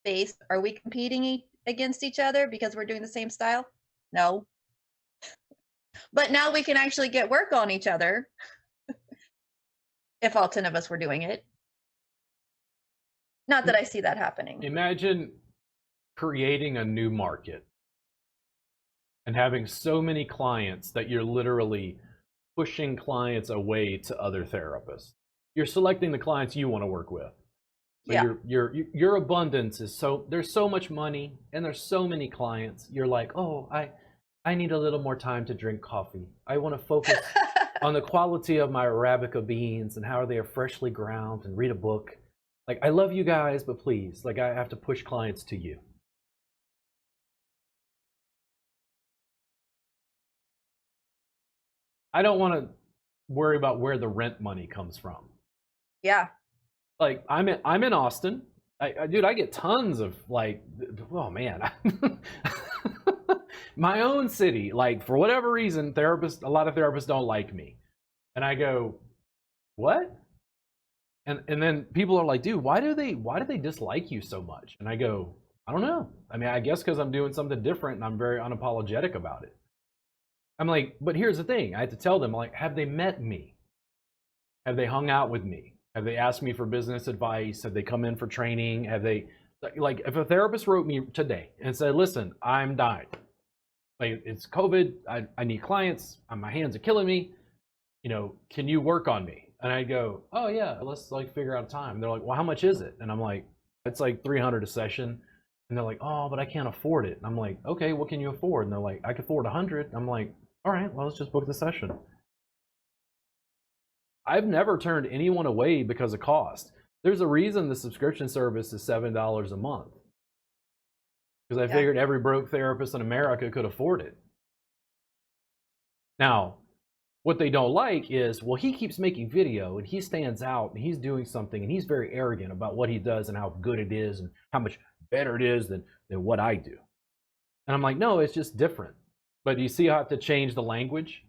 [SPEAKER 2] based, are we competing against each other because we're doing the same style? No. But now we can actually get work on each other if all 10 of us were doing it. Not that I see that happening.
[SPEAKER 1] Imagine creating a new market and having so many clients that you're literally pushing clients away to other therapists. You're selecting the clients you want to work with. But
[SPEAKER 2] Yeah.
[SPEAKER 1] your abundance is there's so much money and there's so many clients. You're like, oh, I need a little more time to drink coffee. I want to focus on the quality of my Arabica beans and how they are freshly ground and read a book. Like, I love you guys, but please, like, I have to push clients to you. I don't want to worry about where the rent money comes from.
[SPEAKER 2] Yeah.
[SPEAKER 1] Like, I'm in Austin. Dude, I get tons of, like, oh man, my own city. Like, for whatever reason, a lot of therapists don't like me, and I go, what? And then people are like, dude, why do they dislike you so much? And I go, I don't know. I mean, I guess because I'm doing something different and I'm very unapologetic about it. I'm like, but here's the thing. I had to tell them, like, have they met me? Have they hung out with me? Have they asked me for business advice? Have they come in for training? Have they, like, if a therapist wrote me today and said, listen, I'm dying. Like, it's COVID. I need clients. My hands are killing me. You know, can you work on me? And I go, oh yeah, let's like figure out a time. And they're like, well, how much is it? And I'm like, it's like $300 a session. And they're like, oh, but I can't afford it. And I'm like, okay, what can you afford? And they're like, I can afford 100. I'm like, all right, well, let's just book the session. I've never turned anyone away because of cost. There's a reason the subscription service is $7 a month. Because I figured every broke therapist in America could afford it. Now, what they don't like is, well, he keeps making video and he stands out and he's doing something and he's very arrogant about what he does and how good it is and how much better it is than what I do. And I'm like, no, it's just different. But you see how I have to change the language?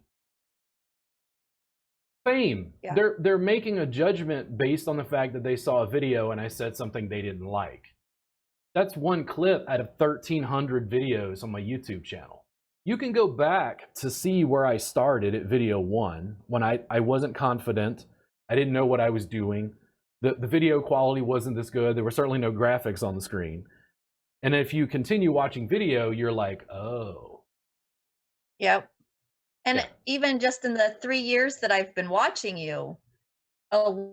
[SPEAKER 1] Same. Yeah. They're making a judgment based on the fact that they saw a video and I said something they didn't like. That's one clip out of 1,300 videos on my YouTube channel. You can go back to see where I started at video 1 when I wasn't confident. I didn't know what I was doing. The video quality wasn't this good. There were certainly no graphics on the screen. And if you continue watching video, you're like, oh.
[SPEAKER 2] Yep. And even just in the 3 years that I've been watching you, a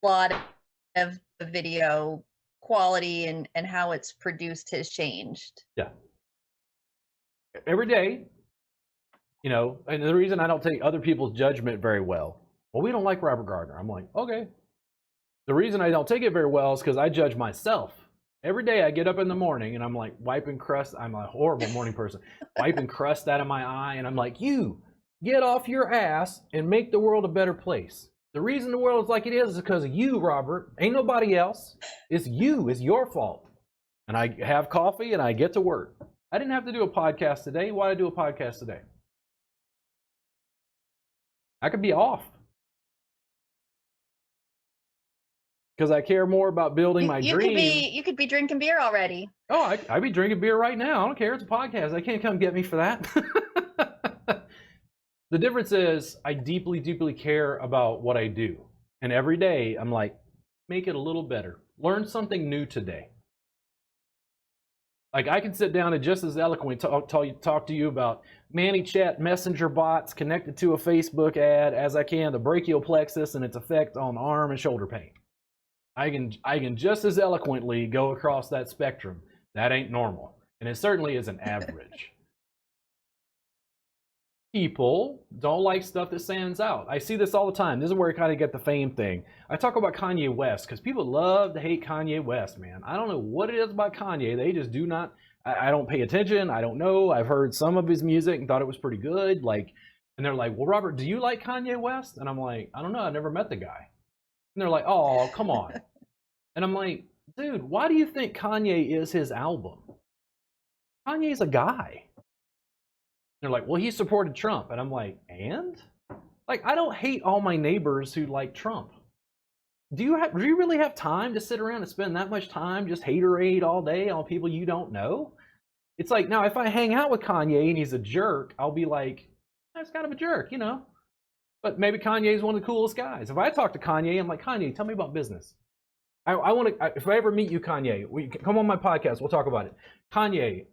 [SPEAKER 2] lot of the video quality and how it's produced has changed.
[SPEAKER 1] Yeah. Every day, you know, and the reason I don't take other people's judgment very well, we don't like Robert Gardner. I'm like, okay. The reason I don't take it very well is because I judge myself. Every day I get up in the morning and I'm like wiping crust. I'm a horrible morning person. Wiping crust out of my eye. And I'm like, you get off your ass and make the world a better place. The reason the world is like it is because of you, Robert. Ain't nobody else. It's you. It's your fault. And I have coffee and I get to work. I didn't have to do a podcast today. Why did I do a podcast today? I could be off. Because I care more about building my dream.
[SPEAKER 2] You could be drinking beer already.
[SPEAKER 1] Oh, I'd be drinking beer right now. I don't care. It's a podcast. They can't come get me for that. The difference is I deeply, deeply care about what I do. And every day I'm like, make it a little better. Learn something new today. Like, I can sit down and just as eloquently talk to you about ManyChat messenger bots connected to a Facebook ad as I can the brachial plexus and its effect on arm and shoulder pain. I can just as eloquently go across that spectrum. That ain't normal. And it certainly isn't average. People don't like stuff that stands out. I see this all the time. This is where I kind of get the fame thing. I talk about Kanye West because people love to hate Kanye West, man. I don't know what it is about Kanye. They just do not. I don't pay attention. I don't know. I've heard some of his music and thought it was pretty good. Like, and they're like, well, Robert, do you like Kanye West? And I'm like, I don't know. I've never met the guy. And they're like, oh, come on. And I'm like, dude, why do you think Kanye is his album? Kanye's a guy. They're like, well, he supported Trump. And I'm like, and? Like, I don't hate all my neighbors who like Trump. Do you really have time to sit around and spend that much time just haterade all day on people you don't know? It's like, now if I hang out with Kanye and he's a jerk, I'll be like, that's kind of a jerk, you know. But maybe Kanye's one of the coolest guys. If I talk to Kanye, I'm like, Kanye, tell me about business. I want to. If I ever meet you, Kanye, we come on my podcast. We'll talk about it. Kanye,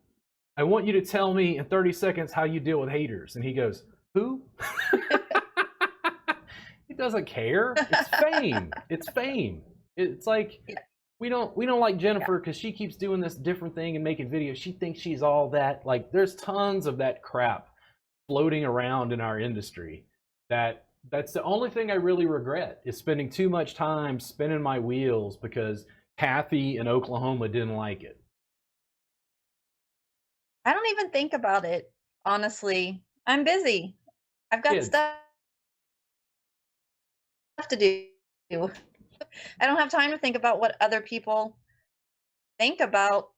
[SPEAKER 1] I want you to tell me in 30 seconds how you deal with haters. And he goes, who? He doesn't care. It's fame. It's fame. It's like,
[SPEAKER 2] Yeah.
[SPEAKER 1] we don't like Jennifer because she keeps doing this different thing and making videos. She thinks she's all that. Like, there's tons of that crap floating around in our industry. That's the only thing I really regret, is spending too much time spinning my wheels because Kathy in Oklahoma didn't like it.
[SPEAKER 2] I don't even think about it, honestly. I'm busy. I've got
[SPEAKER 1] Kids.
[SPEAKER 2] stuff to do. I don't have time to think about what other people think about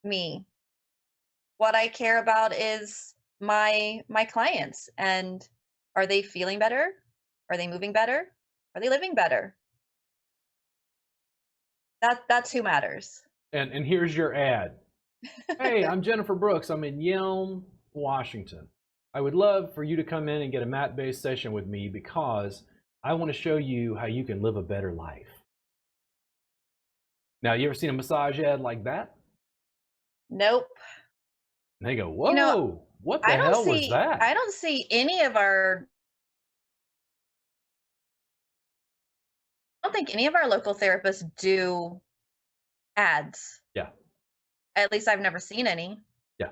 [SPEAKER 2] me. What I care about is my clients, and are they feeling better? Are they moving better? Are they living better? That's who matters.
[SPEAKER 1] And here's your ad. Hey, I'm Jennifer Brooks. I'm in Yelm, Washington. I would love for you to come in and get a mat-based session with me because I want to show you how you can live a better life. Now, you ever seen a massage ad like that?
[SPEAKER 2] Nope.
[SPEAKER 1] And they go, whoa, what the
[SPEAKER 2] I
[SPEAKER 1] hell
[SPEAKER 2] don't
[SPEAKER 1] was
[SPEAKER 2] see
[SPEAKER 1] that?
[SPEAKER 2] I don't see any of our I don't think any of our local therapists do ads.
[SPEAKER 1] Yeah.
[SPEAKER 2] At least I've never seen any.
[SPEAKER 1] Yeah.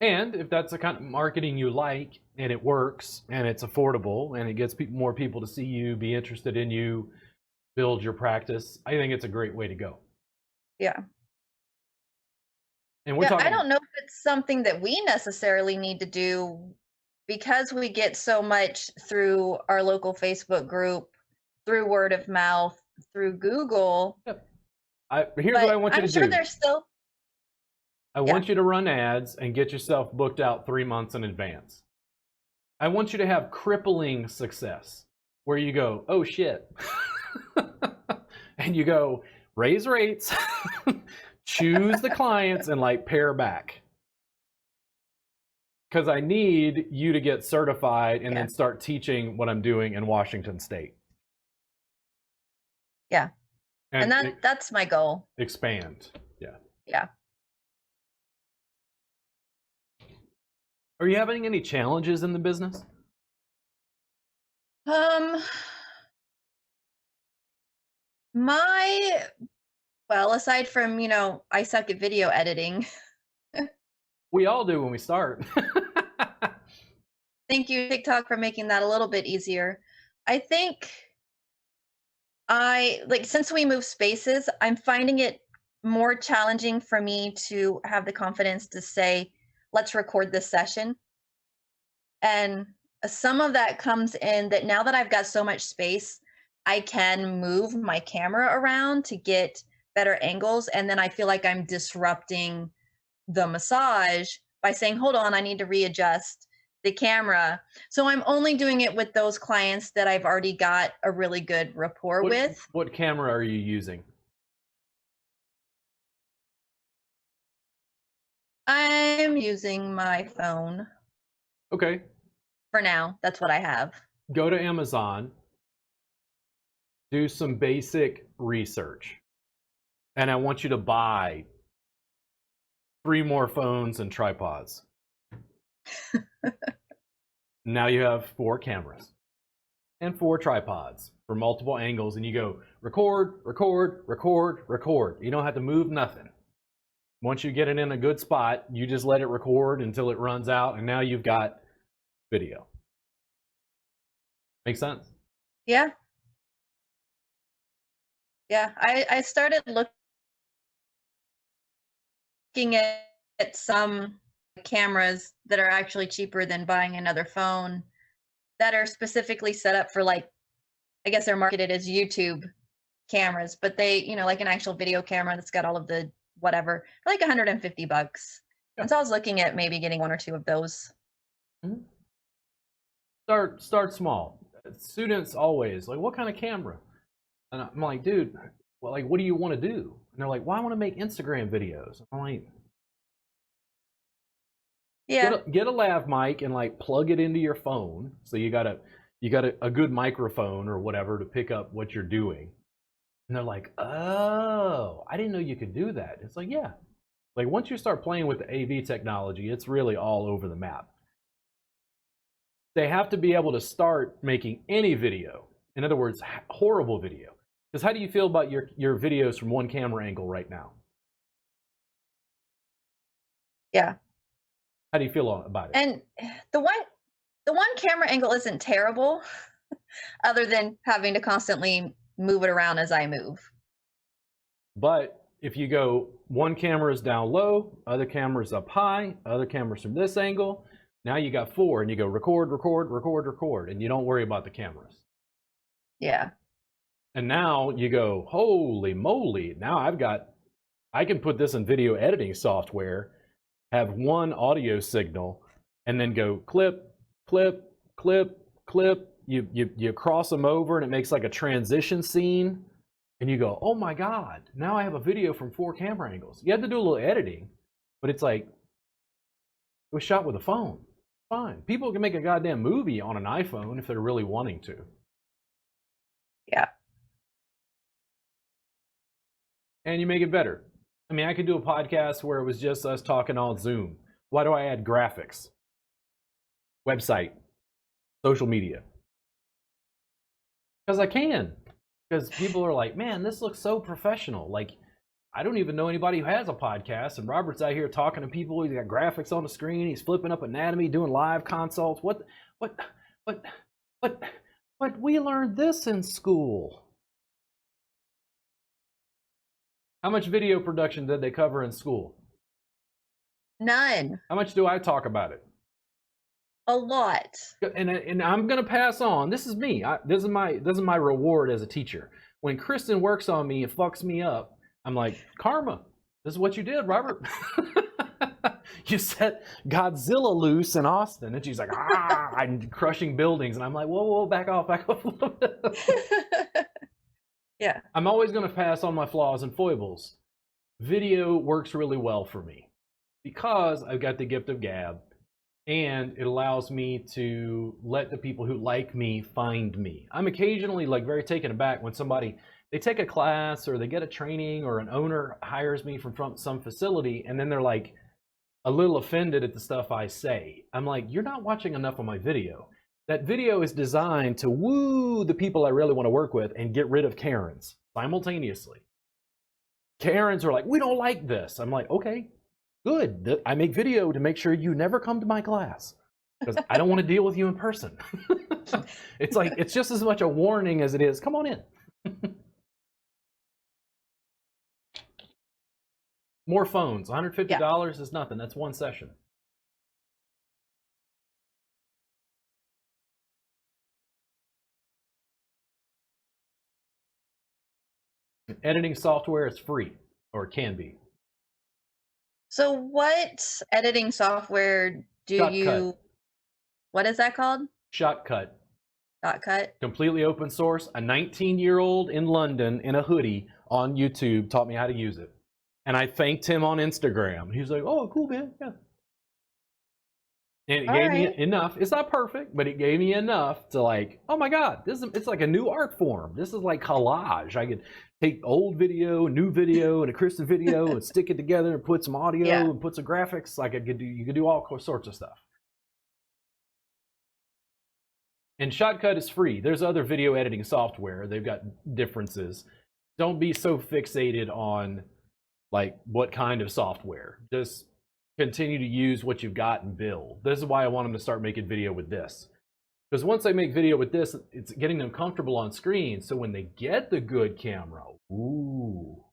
[SPEAKER 1] And if that's the kind of marketing you like, and it works, and it's affordable, and it gets more people to see you, be interested in you, build your practice, I think it's a great way to go.
[SPEAKER 2] Yeah.
[SPEAKER 1] And we're talking.
[SPEAKER 2] I don't know if it's something that we necessarily need to do, because we get so much through our local Facebook group, through word of mouth, through Google.
[SPEAKER 1] Yep. Here's what I want you to do.
[SPEAKER 2] I'm sure there's still.
[SPEAKER 1] I want you to run ads and get yourself booked out 3 months in advance. I want you to have crippling success where you go, oh shit. And you go, raise rates, choose the clients, and like pare back. Because I need you to get certified and then start teaching what I'm doing in Washington State.
[SPEAKER 2] Yeah. And that's my goal.
[SPEAKER 1] Expand. Yeah.
[SPEAKER 2] Yeah.
[SPEAKER 1] Are you having any challenges in the business?
[SPEAKER 2] Aside from, I suck at video editing.
[SPEAKER 1] We all do when we start.
[SPEAKER 2] Thank you, TikTok, for making that a little bit easier. I think since we moved spaces, I'm finding it more challenging for me to have the confidence to say, let's record this session. And some of that comes in that now that I've got so much space, I can move my camera around to get better angles. And then I feel like I'm disrupting the massage by saying, hold on, I need to readjust the camera. So I'm only doing it with those clients that I've already got a really good rapport with.
[SPEAKER 1] What camera are you using?
[SPEAKER 2] I'm using my phone.
[SPEAKER 1] Okay.
[SPEAKER 2] For now, that's what I have.
[SPEAKER 1] Go to Amazon, do some basic research, and I want you to buy 3 more phones and tripods. Now you have 4 cameras and 4 tripods for multiple angles, and you go record, record, record, record. You don't have to move nothing. Once you get it in a good spot, you just let it record until it runs out, and now you've got video. Make sense?
[SPEAKER 2] Yeah. Yeah, I started looking at some cameras that are actually cheaper than buying another phone, that are specifically set up for, like, I guess they're marketed as YouTube cameras, but they, like an actual video camera that's got all of the whatever, for like $150. Yeah. And so I was looking at maybe getting 1 or 2 of those.
[SPEAKER 1] Mm-hmm. Start small. Students always like, what kind of camera? And I'm like, dude, well, like, what do you want to do? And they're like, well, I want to make Instagram videos. I'm like,
[SPEAKER 2] Yeah.
[SPEAKER 1] get a lav mic and like plug it into your phone. So you got a good microphone or whatever to pick up what you're doing. And they're like, oh, I didn't know you could do that. It's like, yeah. Like once you start playing with the AV technology, it's really all over the map. They have to be able to start making any video. In other words, horrible video. Because how do you feel about your videos from one camera angle right now?
[SPEAKER 2] Yeah.
[SPEAKER 1] How do you feel about it?
[SPEAKER 2] And the one camera angle isn't terrible, other than having to constantly move it around as I move.
[SPEAKER 1] But if you go, one camera is down low, other camera's up high, other camera's from this angle, now you got 4, and you go record, record, record, record, and you don't worry about the cameras.
[SPEAKER 2] Yeah.
[SPEAKER 1] And now you go, holy moly, now I can put this in video editing software, have one audio signal, and then go clip, clip, clip, clip. You cross them over and it makes like a transition scene. And you go, oh my God, now I have a video from 4 camera angles. You have to do a little editing, but it's like, it was shot with a phone. Fine. People can make a goddamn movie on an iPhone if they're really wanting to.
[SPEAKER 2] Yeah.
[SPEAKER 1] And you make it better. I mean, I could do a podcast where it was just us talking on Zoom. Why do I add graphics? Website, social media. Because I can. Because people are like, man, this looks so professional. Like, I don't even know anybody who has a podcast, and Robert's out here talking to people. He's got graphics on the screen. He's flipping up anatomy, doing live consults. But we learned this in school. How much video production did they cover in school?
[SPEAKER 2] None.
[SPEAKER 1] How much do I talk about it?
[SPEAKER 2] A lot.
[SPEAKER 1] And I'm gonna pass on. This is me. This is my reward as a teacher. When Kristen works on me and fucks me up, I'm like, karma. This is what you did, Robert. You set Godzilla loose in Austin, and she's like, I'm crushing buildings, and I'm like, whoa, back off a little bit.
[SPEAKER 2] Yeah.
[SPEAKER 1] I'm always gonna pass on my flaws and foibles. Video works really well for me because I've got the gift of gab. And it allows me to let the people who like me find me. I'm occasionally like very taken aback when they take a class or they get a training or an owner hires me from some facility and then they're like a little offended at the stuff I say. I'm like, you're not watching enough of my video. That video is designed to woo the people I really want to work with and get rid of Karens simultaneously. Karens are like, we don't like this. I'm like, okay. Good. I make video to make sure you never come to my class because I don't want to deal with you in person. It's like, it's just as much a warning as it is, come on in. More phones, $150 is nothing. That's one session. Editing software is free, or it can be.
[SPEAKER 2] So what editing software what is that called?
[SPEAKER 1] Shotcut.
[SPEAKER 2] Shotcut.
[SPEAKER 1] Completely open source. A 19-year-old in London in a hoodie on YouTube taught me how to use it. And I thanked him on Instagram. He was like, oh, cool, man. Yeah. And it gave me enough. It's not perfect, but it gave me enough to like, oh my God, it's like a new art form. This is like collage. I could take old video, new video, and a Kristen video and stick it together and put some audio and put some graphics. Like you could do all sorts of stuff. And Shotcut is free. There's other video editing software. They've got differences. Don't be so fixated on like what kind of software. Just continue to use what you've got and build. This is why I want them to start making video with this. Because once they make video with this, it's getting them comfortable on screen. So when they get the good camera, ooh.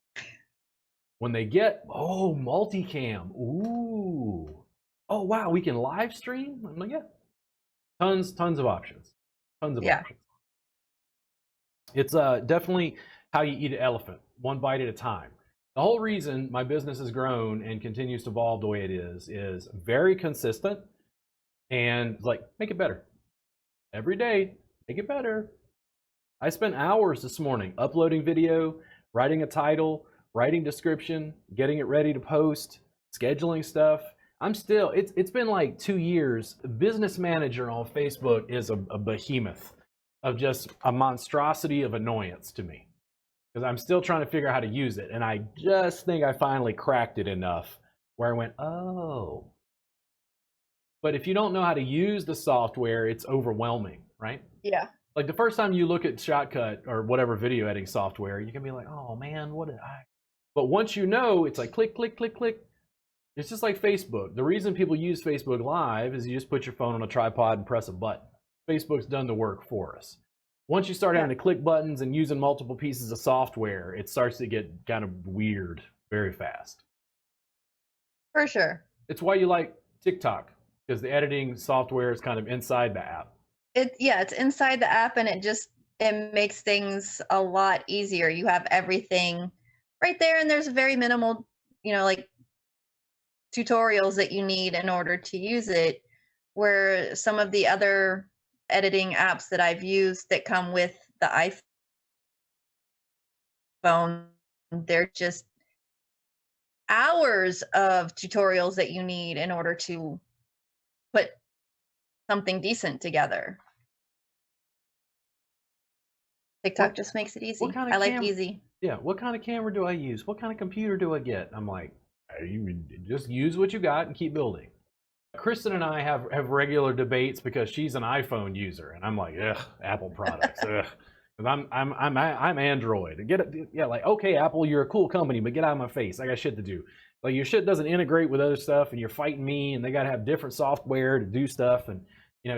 [SPEAKER 1] When they get, oh, multicam, ooh. Oh, wow, we can live stream? I'm like, yeah. Tons of options. Tons of options. It's definitely how you eat an elephant, one bite at a time. The whole reason my business has grown and continues to evolve the way it is very consistent and like, make it better. Every day, make it better. I spent hours this morning uploading video, writing a title, writing description, getting it ready to post, scheduling stuff. I'm still, it's been like 2 years. Business Manager on Facebook is a behemoth of just a monstrosity of annoyance to me, because I'm still trying to figure out how to use it. And I just think I finally cracked it enough where I went, oh. But if you don't know how to use the software, it's overwhelming, right?
[SPEAKER 2] Yeah.
[SPEAKER 1] Like the first time you look at Shotcut or whatever video editing software, you can be like, oh man, what did I? But once you know, it's like click, click, click, click. It's just like Facebook. The reason people use Facebook Live is you just put your phone on a tripod and press a button. Facebook's done the work for us. Once you start having to click buttons and using multiple pieces of software, it starts to get kind of weird very fast.
[SPEAKER 2] For sure.
[SPEAKER 1] It's why you like TikTok, because the editing software is kind of inside the app.
[SPEAKER 2] It's inside the app, and it makes things a lot easier. You have everything right there, and there's very minimal, like tutorials that you need in order to use it, where some of the other editing apps that I've used that come with the iPhone, they're just hours of tutorials that you need in order to put something decent together. TikTok just makes it easy. I like easy.
[SPEAKER 1] Yeah, what kind of camera do I use? What kind of computer do I get? I'm like, you just use what you got and keep building. Kristen and I have regular debates because she's an iPhone user, and I'm like, ugh, Apple products, ugh. Because I'm Android. Get it? Yeah, like, okay, Apple, you're a cool company, but get out of my face. I got shit to do. Like, your shit doesn't integrate with other stuff, and you're fighting me, and they got to have different software to do stuff, and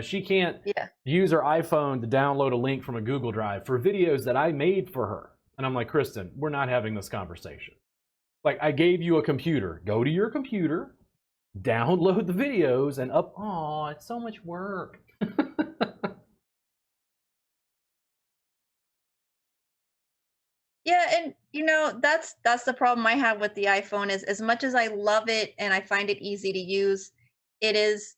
[SPEAKER 1] she can't use her iPhone to download a link from a Google Drive for videos that I made for her. And I'm like, Kristen, we're not having this conversation. Like, I gave you a computer. Go to your computer, download the videos, and oh, it's so much work.
[SPEAKER 2] Yeah, and that's the problem I have with the iPhone is, as much as I love it and I find it easy to use, it is,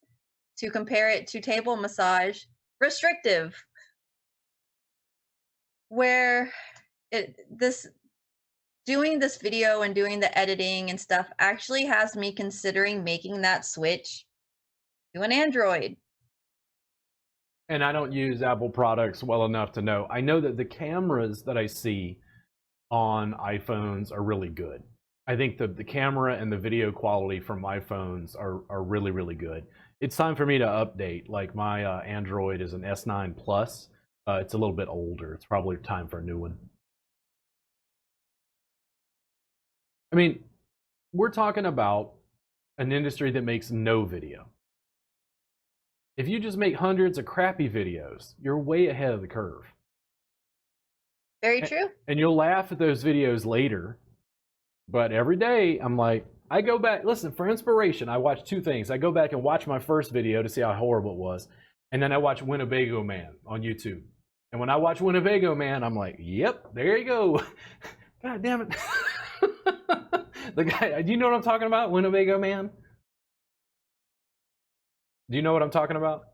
[SPEAKER 2] to compare it to table massage, restrictive. Where doing this video and doing the editing and stuff actually has me considering making that switch to an Android.
[SPEAKER 1] And I don't use Apple products well enough to know. I know that the cameras that I see on iPhones are really good. I think the camera and the video quality from iPhones are really, really good. It's time for me to update. Like, my Android is an S9 Plus. It's a little bit older. It's probably time for a new one. I mean, we're talking about an industry that makes no video. If you just make hundreds of crappy videos, you're way ahead of the curve.
[SPEAKER 2] Very true.
[SPEAKER 1] And you'll laugh at those videos later. But every day, I'm like, I go back, listen, for inspiration, I watch two things. I go back and watch my first video to see how horrible it was. And then I watch Winnebago Man on YouTube. And when I watch Winnebago Man, I'm like, yep, there you go. God damn it. The guy, do you know what I'm talking about? Winnebago Man? Do you know what I'm talking about?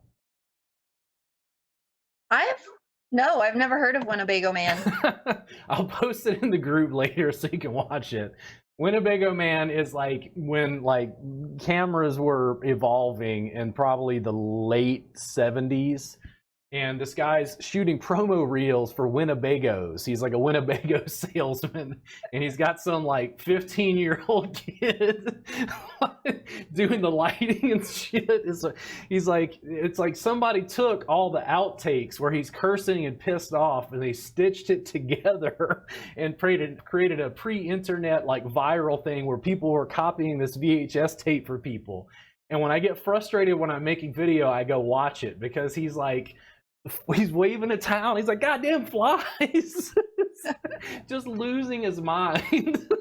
[SPEAKER 2] No, I've never heard of Winnebago Man.
[SPEAKER 1] I'll post it in the group later so you can watch it. Winnebago Man is like when cameras were evolving in probably the late 70s. And this guy's shooting promo reels for Winnebagos. He's like a Winnebago salesman, and he's got some 15-year-old kid doing the lighting and shit. It's like somebody took all the outtakes where he's cursing and pissed off, and they stitched it together and created a pre-internet viral thing where people were copying this VHS tape for people. And when I get frustrated when I'm making video, I go watch it, because he's waving a towel. He's like, goddamn flies. Just losing his mind.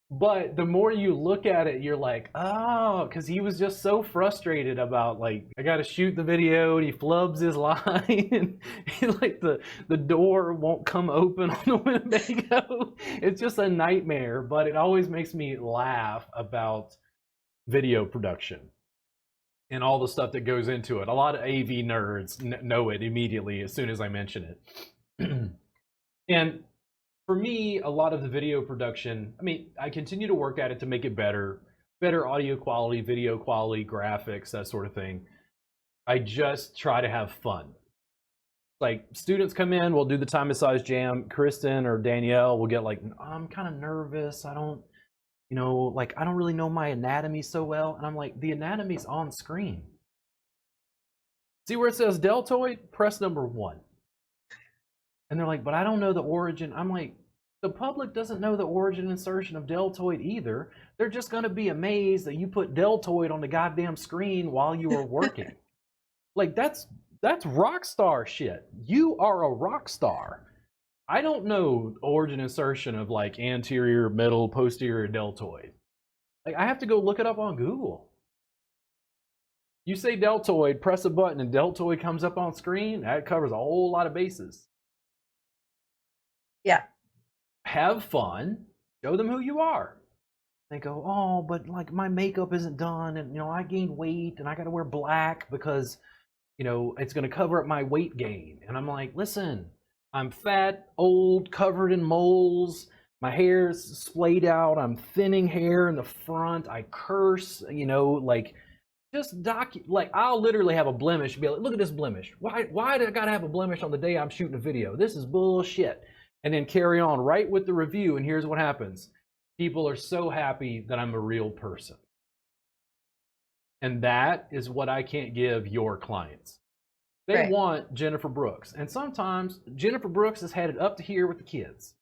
[SPEAKER 1] But the more you look at it, you're like, oh, because he was just so frustrated about I got to shoot the video, and he flubs his line, and the door won't come open on the Winnebago. It's just a nightmare, but it always makes me laugh about video production and all the stuff that goes into it. A lot of AV nerds know it immediately as soon as I mention it. And for me, a lot of the video production, I mean, I continue to work at it to make it better audio quality, video quality, graphics, that sort of thing. I just try to have fun. Like, students come in, we'll do the time massage jam. Kristen or Danielle will get like, I'm kind of nervous. I don't, like, I don't really know my anatomy so well. And I'm like, the anatomy's on screen. See where it says deltoid? Press number 1. And they're like, but I don't know the origin. I'm like, the public doesn't know the origin insertion of deltoid either. They're just going to be amazed that you put deltoid on the goddamn screen while you were working. Like, that's rock star shit. You are a rock star. I don't know origin insertion of like anterior, middle, posterior deltoid. Like, I have to go look it up on Google. You say deltoid, press a button, and deltoid comes up on screen. That covers a whole lot of bases.
[SPEAKER 2] Yeah.
[SPEAKER 1] Have fun. Show them who you are. They go, oh, but like my makeup isn't done, and I gained weight, and I got to wear black because it's going to cover up my weight gain. And I'm like, listen, I'm fat, old, covered in moles. My hair's splayed out. I'm thinning hair in the front. I curse, like, just like, I'll literally have a blemish. Be like, look at this blemish. Why did I got to have a blemish on the day I'm shooting a video? This is bullshit. And then carry on right with the review. And here's what happens. People are so happy that I'm a real person. And that is what I can't give your clients. They want Jennifer Brooks. And sometimes Jennifer Brooks is headed up to here with the kids.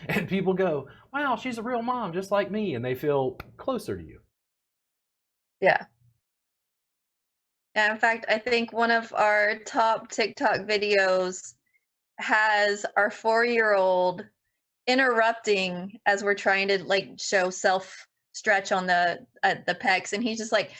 [SPEAKER 1] And people go, wow, she's a real mom just like me. And they feel closer to you.
[SPEAKER 2] Yeah. Yeah, in fact, I think one of our top TikTok videos has our 4-year-old interrupting as we're trying to like show self stretch on the pecs, and he's just like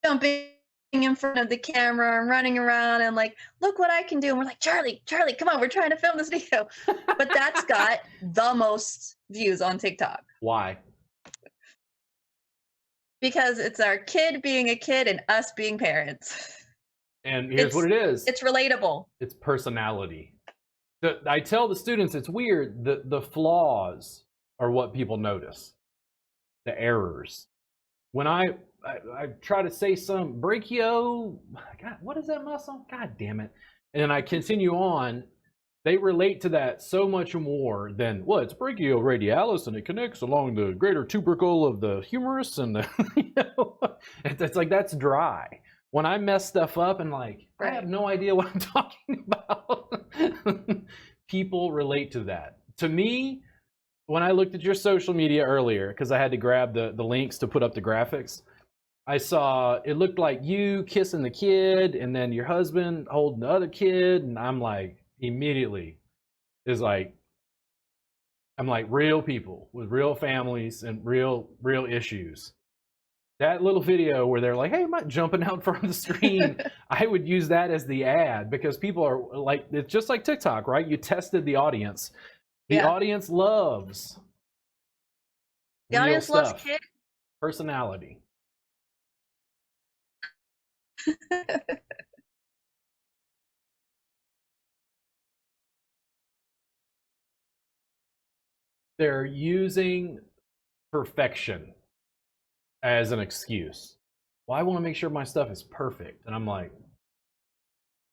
[SPEAKER 2] jumping in front of the camera and running around and like, look what I can do. And we're like, Charlie, come on, we're trying to film this video. But that's got the most views on TikTok.
[SPEAKER 1] Why?
[SPEAKER 2] Because it's our kid being a kid and us being parents.
[SPEAKER 1] And here's what it is.
[SPEAKER 2] It's relatable.
[SPEAKER 1] It's personality. I tell the students it's weird. The flaws are what people notice. The errors. When I try to say some brachio, God, what is that muscle? God damn it. And then I continue on. They relate to that so much more than, well, it's brachioradialis and it connects along the greater tubercle of the humerus and the, it's like, that's dry. When I mess stuff up and like, I have no idea what I'm talking about. People relate to that. To me, when I looked at your social media earlier, because I had to grab the links to put up the graphics, I saw it looked like you kissing the kid and then your husband holding the other kid. And I'm like, immediately is like, I'm like, real people with real families and real issues. That little video where they're like, hey, I'm not jumping out in front of the screen. I would use that as the ad because people are like, it's just like TikTok, right? You tested the audience. The audience loves
[SPEAKER 2] the audience
[SPEAKER 1] stuff.
[SPEAKER 2] Loves kids.
[SPEAKER 1] Personality. They're using perfection as an excuse. Well, I want to make sure my stuff is perfect. And I'm like,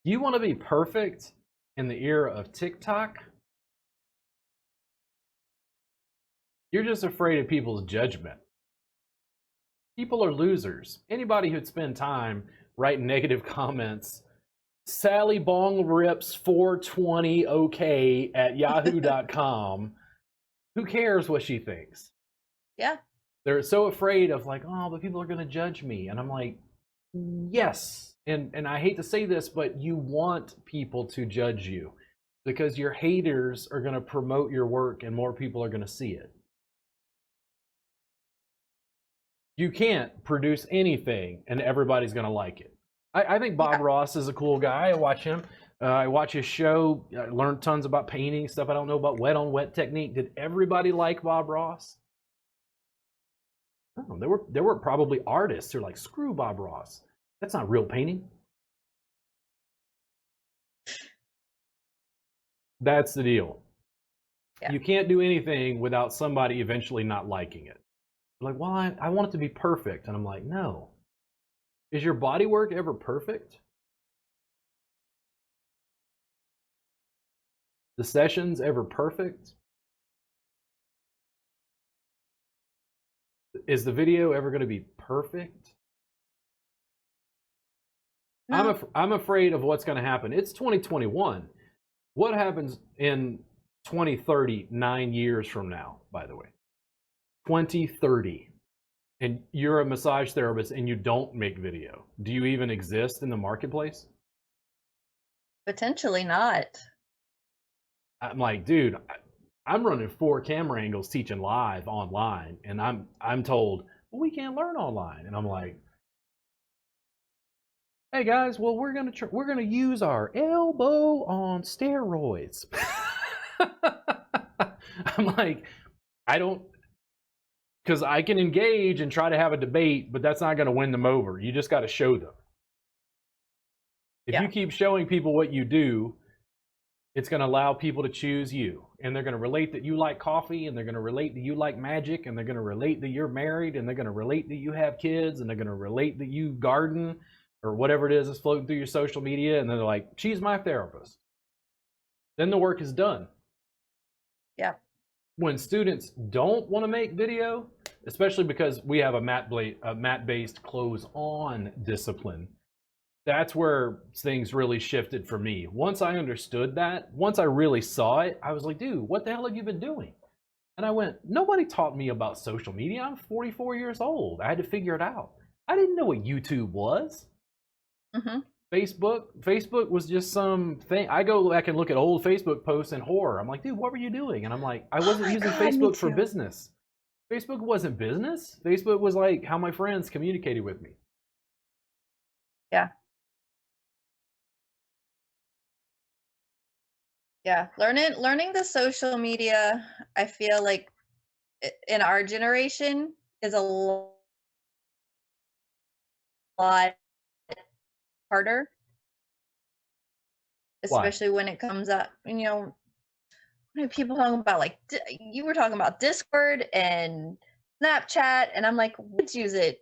[SPEAKER 1] you want to be perfect in the era of TikTok? You're just afraid of people's judgment. People are losers. Anybody who'd spend time writing negative comments, Sally Bong Rips 420 okay at yahoo.com. Who cares what she thinks?
[SPEAKER 2] Yeah.
[SPEAKER 1] They're so afraid of like, oh, but people are going to judge me. And I'm like, yes. And I hate to say this, but you want people to judge you because your haters are going to promote your work and more people are going to see it. You can't produce anything and everybody's going to like it. I think Bob Ross is a cool guy. I watch him. I watch his show. I learned tons about painting, stuff I don't know about wet on wet technique. Did everybody like Bob Ross? Oh, there were probably artists who are like, screw Bob Ross. That's not real painting. That's the deal.
[SPEAKER 2] Yeah.
[SPEAKER 1] You can't do anything without somebody eventually not liking it. Like, well, I want it to be perfect. And I'm like, no. Is your body work ever perfect? The sessions ever perfect? Is the video ever going to be perfect?
[SPEAKER 2] No.
[SPEAKER 1] I'm afraid of what's going to happen. It's 2021. What happens in 2030, 9 years from now, by the way? 2030. And you're a massage therapist and you don't make video. Do you even exist in the marketplace?
[SPEAKER 2] Potentially not.
[SPEAKER 1] I'm like, dude, I'm running 4 camera angles teaching live online, and I'm told, well, we can't learn online. And I'm like, hey guys, well, we're gonna use our elbow on steroids. I'm like, I don't, because I can engage and try to have a debate, but that's not going to win them over. You just got to show them. If you keep showing people what you do, it's going to allow people to choose you. And they're going to relate that you like coffee, and they're going to relate that you like magic, and they're going to relate that you're married, and they're going to relate that you have kids, and they're going to relate that you garden or whatever it is that's floating through your social media. And then they're like, she's my therapist. Then the work is done.
[SPEAKER 2] Yeah.
[SPEAKER 1] When students don't want to make video, especially because we have a mat-based close-on discipline, that's where things really shifted for me. Once I understood that, once I really saw it, I was like, dude, what the hell have you been doing? And I went, nobody taught me about social media. I'm 44 years old. I had to figure it out. I didn't know what YouTube was.
[SPEAKER 2] Mm-hmm.
[SPEAKER 1] Facebook was just some thing. I go back and look at old Facebook posts in horror. I'm like, dude, what were you doing? And I'm like, I wasn't using Facebook for business. Facebook wasn't business. Facebook was like how my friends communicated with me.
[SPEAKER 2] Yeah. Yeah. Learning the social media, I feel like in our generation is a lot harder, especially when it comes up, people talking about, like, you were talking about Discord and Snapchat, and I'm like, let's use it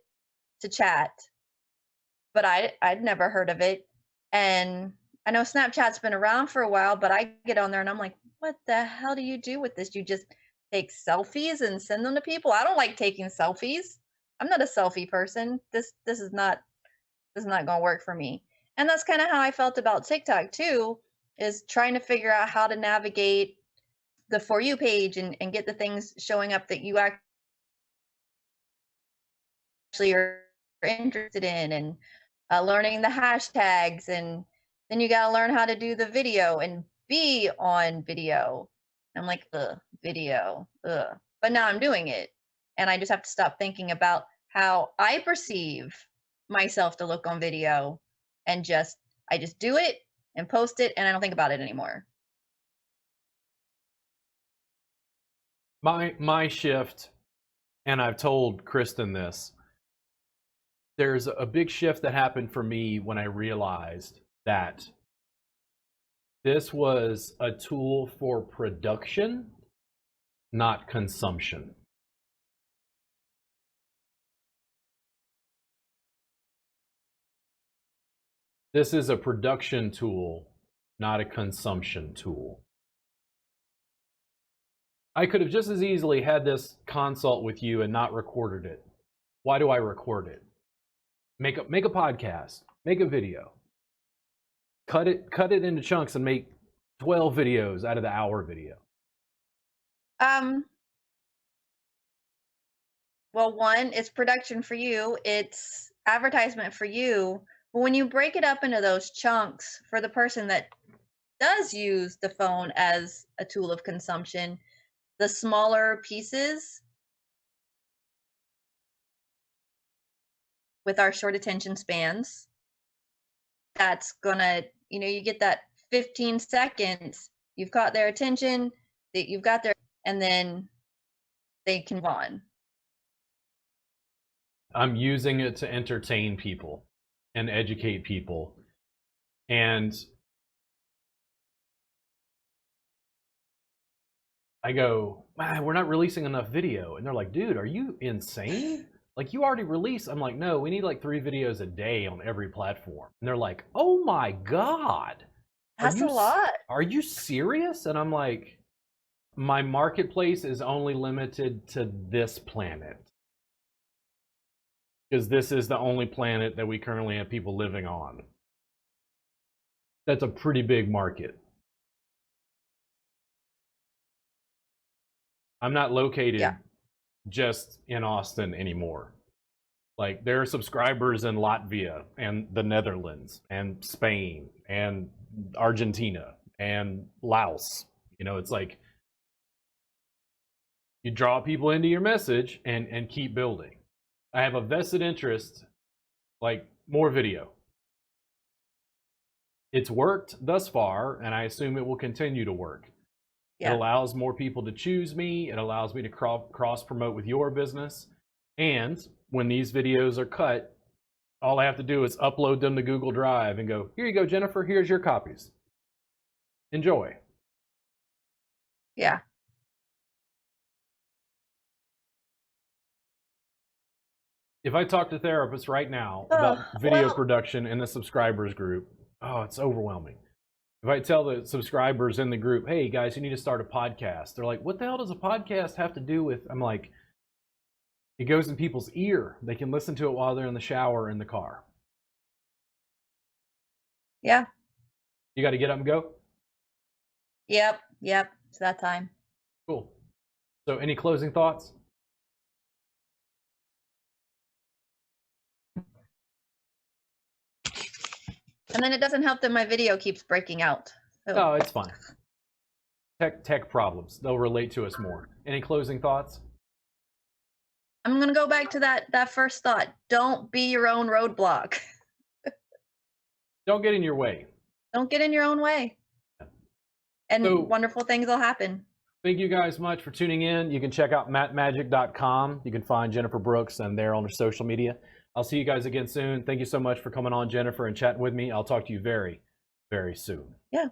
[SPEAKER 2] to chat, but I'd never heard of it. And I know Snapchat's been around for a while, but I get on there and I'm like, what the hell do you do with this? You just take selfies and send them to people? I don't like taking selfies. I'm not a selfie person. This is not gonna work for me. And that's kind of how I felt about TikTok too, is trying to figure out how to navigate the For You page and get the things showing up that you actually are interested in, and learning the hashtags. And then you got to learn how to do the video and be on video. I'm like, video. But now I'm doing it. And I just have to stop thinking about how I perceive myself to look on video, and I just do it and post it, and I don't think about it anymore.
[SPEAKER 1] My shift, and I've told Kristen this, there's a big shift that happened for me when I realized that this was a tool for production, not consumption. This is a production tool, not a consumption tool. I could have just as easily had this consult with you and not recorded it. Why do I record it? Make a podcast, make a video. Cut it into chunks and make 12 videos out of the hour video.
[SPEAKER 2] Well, one, it's production for you, it's advertisement for you. But when you break it up into those chunks for the person that does use the phone as a tool of consumption, the smaller pieces with our short attention spans, that's gonna, you get that 15 seconds, you've caught their attention, that you've got their, and then they can move on.
[SPEAKER 1] I'm using it to entertain people and educate people. And I go, man, we're not releasing enough video. And they're like, dude, are you insane? Like, you already released. I'm like, no, we need like 3 videos a day on every platform. And they're like, oh my God.
[SPEAKER 2] That's a lot.
[SPEAKER 1] Are you serious? And I'm like, my marketplace is only limited to this planet. Because this is the only planet that we currently have people living on. That's a pretty big market. I'm not located just in Austin anymore. Like, there are subscribers in Latvia and the Netherlands and Spain and Argentina and Laos. You know, it's like you draw people into your message and keep building. I have a vested interest, like more video. It's worked thus far, and I assume it will continue to work. Yeah. It allows more people to choose me. It allows me to cross promote with your business. And when these videos are cut, all I have to do is upload them to Google Drive and go, here you go, Jennifer, here's your copies. Enjoy.
[SPEAKER 2] Yeah.
[SPEAKER 1] If I talk to therapists right now about video production in the subscribers group, it's overwhelming. If I tell the subscribers in the group, hey guys, you need to start a podcast, they're like, what the hell does a podcast have to do with? I'm like, it goes in people's ear. They can listen to it while they're in the shower or in the car.
[SPEAKER 2] Yeah.
[SPEAKER 1] You got to get up and go?
[SPEAKER 2] Yep. It's that time.
[SPEAKER 1] Cool. So any closing thoughts?
[SPEAKER 2] And then it doesn't help that my video keeps breaking out. So.
[SPEAKER 1] No, it's fine. Tech problems. They'll relate to us more. Any closing thoughts?
[SPEAKER 2] I'm going to go back to that first thought. Don't be your own roadblock.
[SPEAKER 1] Don't get in your way.
[SPEAKER 2] Don't get in your own way. And wonderful things will happen.
[SPEAKER 1] Thank you guys much for tuning in. You can check out matmagick.com. You can find Jennifer Brooks and there on her social media. I'll see you guys again soon. Thank you so much for coming on, Jennifer, and chatting with me. I'll talk to you very, very soon.
[SPEAKER 2] Yeah.